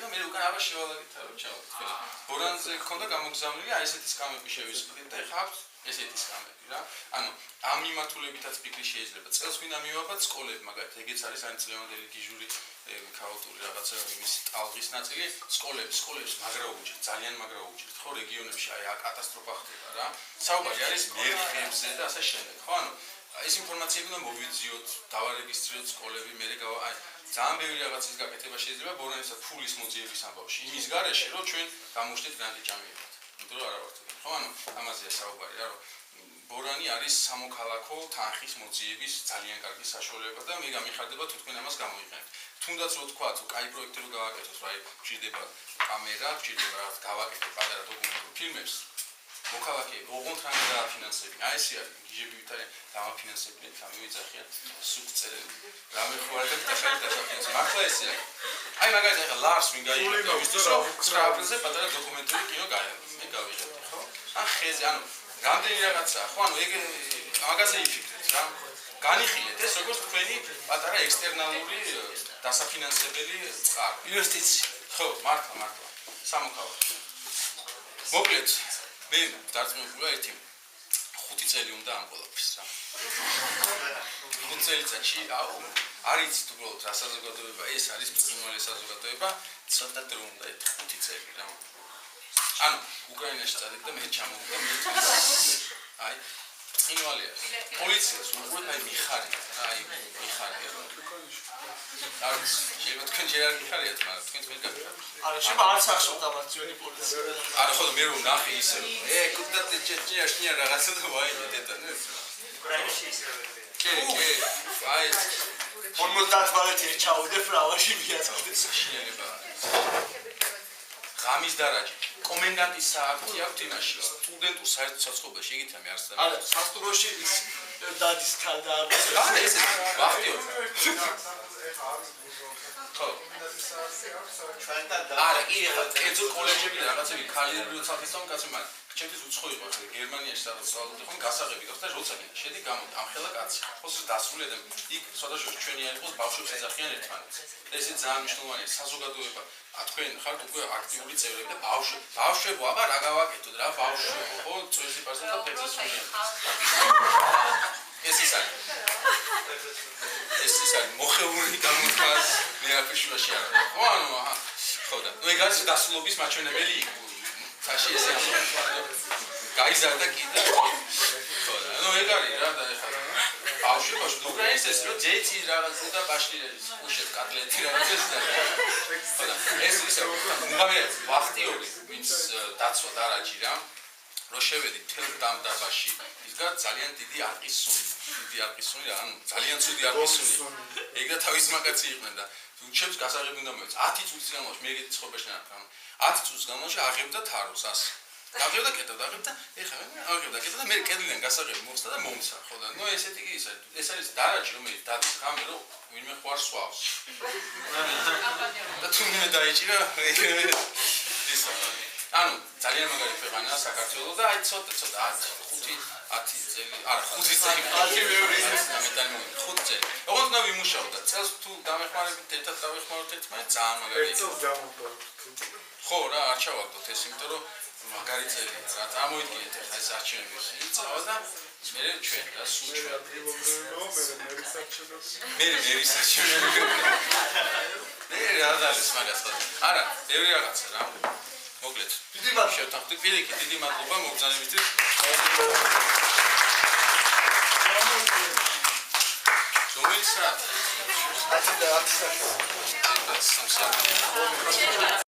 და მე უკან აბა შევალაგეთ თარო ჩავდი ბორანზე ქონდა გამოგზავნილი აი ესეთი სკამები შევისყიდეთ და ეხლა აქვს ესეთი სკამები რა. ანუ ამ მიმართულებითაც ფიქრი შეიძლება. წელს ვინდა მივაბად სკოლები, მაგალითად, ეგეც არის ან წლევანდელი გიჟური ქაოტური რაღაცა იმის ტალღის ნაწილი, სკოლებს მაგრა უჭირთ, ძალიან მაგრა უჭირთ. ხო, რეგიონებში აი კატასტროფა ხდება რა. საუბარი არის მერხებზე და ასე შემდეგ. ხო, ანუ ეს ინფორმაციები უნდა მოვიძიოთ, დავარეგისტრიროთ სკოლები, მე აი ძალიან ბევრი რაღაცის გაკეთება შეიძლება ბორანისა ფულის მოძიების ამბავში. იმის გარეშე, რომ ჩვენ გამოვშდეთ გრანტი ჭამიებად. იმიტომ რომ არა ვართ. ხო, ანუ ამაზეა საუბარი რა, რომ ბორანი არის სამოქალაქო თანხის მოძიების ძალიან კარგი საშუალება და მე გამიხარდება თუ თქვენ ამას გამოიყენებთ. თუნდაც რო თქვათ, რომ კაი პროექტი რო გავაკეთოთ, რა გვჭირდება კამერა, გვჭირდება რაღაც გავაკეთოთ პატარა დოკუმენტურ ფილმებს. მოქალაქეები ოღონდ რამე დააფინანსებინ. აი ესე არის, გიჟები ვითარენ დამაფინანსებინეთ, გამივიძახიან, სუქწერე. რამე ხო არ დაგახარეთ დასაფინანსო. მართლა ესე არის. აი მაგალითად ახლა ლარს ვინ გაიგებდა, ვისთვის რომ 9 აპრილზე პატარა დოკუმენტური კინო მე გავიღებდი, ხო? ან ხეზე, ანუ რამდენი რაღაცაა, ხო? ანუ ეგ მაგაზე იფიქრეთ რა. განიხილეთ ეს როგორც თქვენი პატარა ექსტერნალური დასაფინანსებელი წყარო. ინვესტიცია. ხო, მართლა. სამოქალაქო. მოკლედ მე დარწმუნებულია 5 წელი უნდა ამ ყველაფერს რა. 5 წელიწადში არის უბრალოდ რა საზოგადოება, ეს არის ბრწყინვალე საზოგადოება, ცოტა დრო უნდა 5 წელი რა. ანუ უკრაინაში წადით და მე ჩამოვიდა მე აი ბრწყინვალეა. პოლიციას უყურეთ აი მიხარია, არ შეიძლება თქვენ ჯერ არ მიხარიათ, მაგრამ თქვენ ვერ გაგიხარიათ. არა, შეიძლება არც ახსოვთ ამას ჩვენი პოლიცია. არა, ხო და მე რომ ნახე ისე კუდატე ჩეჩნია რაღაცა და ვაიმე დეტანე. უკრაინაში ისევებია. კი, აი 50 ბალეტი ჩაუდე ფრავაში მიაწოდეს. შინელება. ღამის დარაჯი. კომენდანტის საათი აქვს იმაში. სტუდენტურ საერთო საწყობილში იგითა მე არც და. არა, სასტუმროში დადის ქალდა. არა, ესე ვახტიო. ხო. არა, კერძო კოლეჯები და რაღაცები ქალები როცა ხისონ კაცი მაგ. ჩემთვის უცხო იყო ხე გერმანიაში სადაც ვსწავლობდი ხომ გასაღები გახდა როცა კიდე შედი გამოდი ამხელა კაცი. ხო დასრულე და იქ სხვადასხვა ჩვენი არის ხო ბავშვებს ეძახიან ერთმანეთს. ესე ძალიან მნიშვნელოვანია საზოგადოება. თქვენ ხართ უკვე აქტიური წევრები და ბავშვებო, აბა რა გავაკეთოთ რა ბავშვებო, ხო წვეში პარსა და ფეცეს უნია. ეს ის არის მოხეული გამოთქმას მე აფიშვაში არა. ხო ანუ ხო და ნუ ეგ არის დასრულობის მაჩვენებელი იქ. თაში ესე გაიზარდა კიდე. ხო და ნუ ეგ არის რა და ეხლა ბავშვებაში უკრაინის ეს რომ ძეცი რაღაც და პაშტილერის უშეთ კატლეტი რაღაც ეს და ხო და ეს ისე მუღამე ვახტიორი ვინც დაცვა დარაჯი რა რო შევედი თელ დამდაბაში ისგა ძალიან დიდი არყისუნი რა ანუ ძალიან ცუდი არყისუნი ეგ და თავის მაგაცი იყვნენ და ჩემს გასაღები უნდა მოეც 10 წუთის განმავლობაში მე ეგეთი ცხოვრებაში ნახე 10 წუთის განმავლობაში აღებდა თაროს ას აღებდა კეთდა ეხლა აღებდა კეთდა და მე კედლიდან გასაღები მოხსნა და მომცა ხო და ნუ ესეთი კი ეს არის დარაჯი რომელიც დადის ხამე რომ ვინმე ხوار სვავს და თუ მე დაიჭირა ის ანუ ძალიან მაგარი ქვეყანაა საქართველო და აი ცოტა 5 წელი არა 5 წელი 10 მეორე მეტანი 5 წელი ოღონდ უნდა ვიმუშაო და წელს თუ დამეხმარებით ერთად დავეხმაროთ ერთმანეთს ძალიან მაგარია წელს გამოვდოთ ხო რა არ ჩავაგდოთ ეს იმიტომ რომ მაგარი წელია რა წარმოიდგინეთ ახლა ეს არჩევნები წავა და მე ჩვენ და სულ ჩვენ მე რისარჩევნები მე რა დალის მაგას არა ბევრი რაღაცა რა მოკლედ დიდი მადლობა შევთანხმდით პირიქით დიდი მადლობა მოგზაურობისთვის რომელი საათი 10 და 10 საათი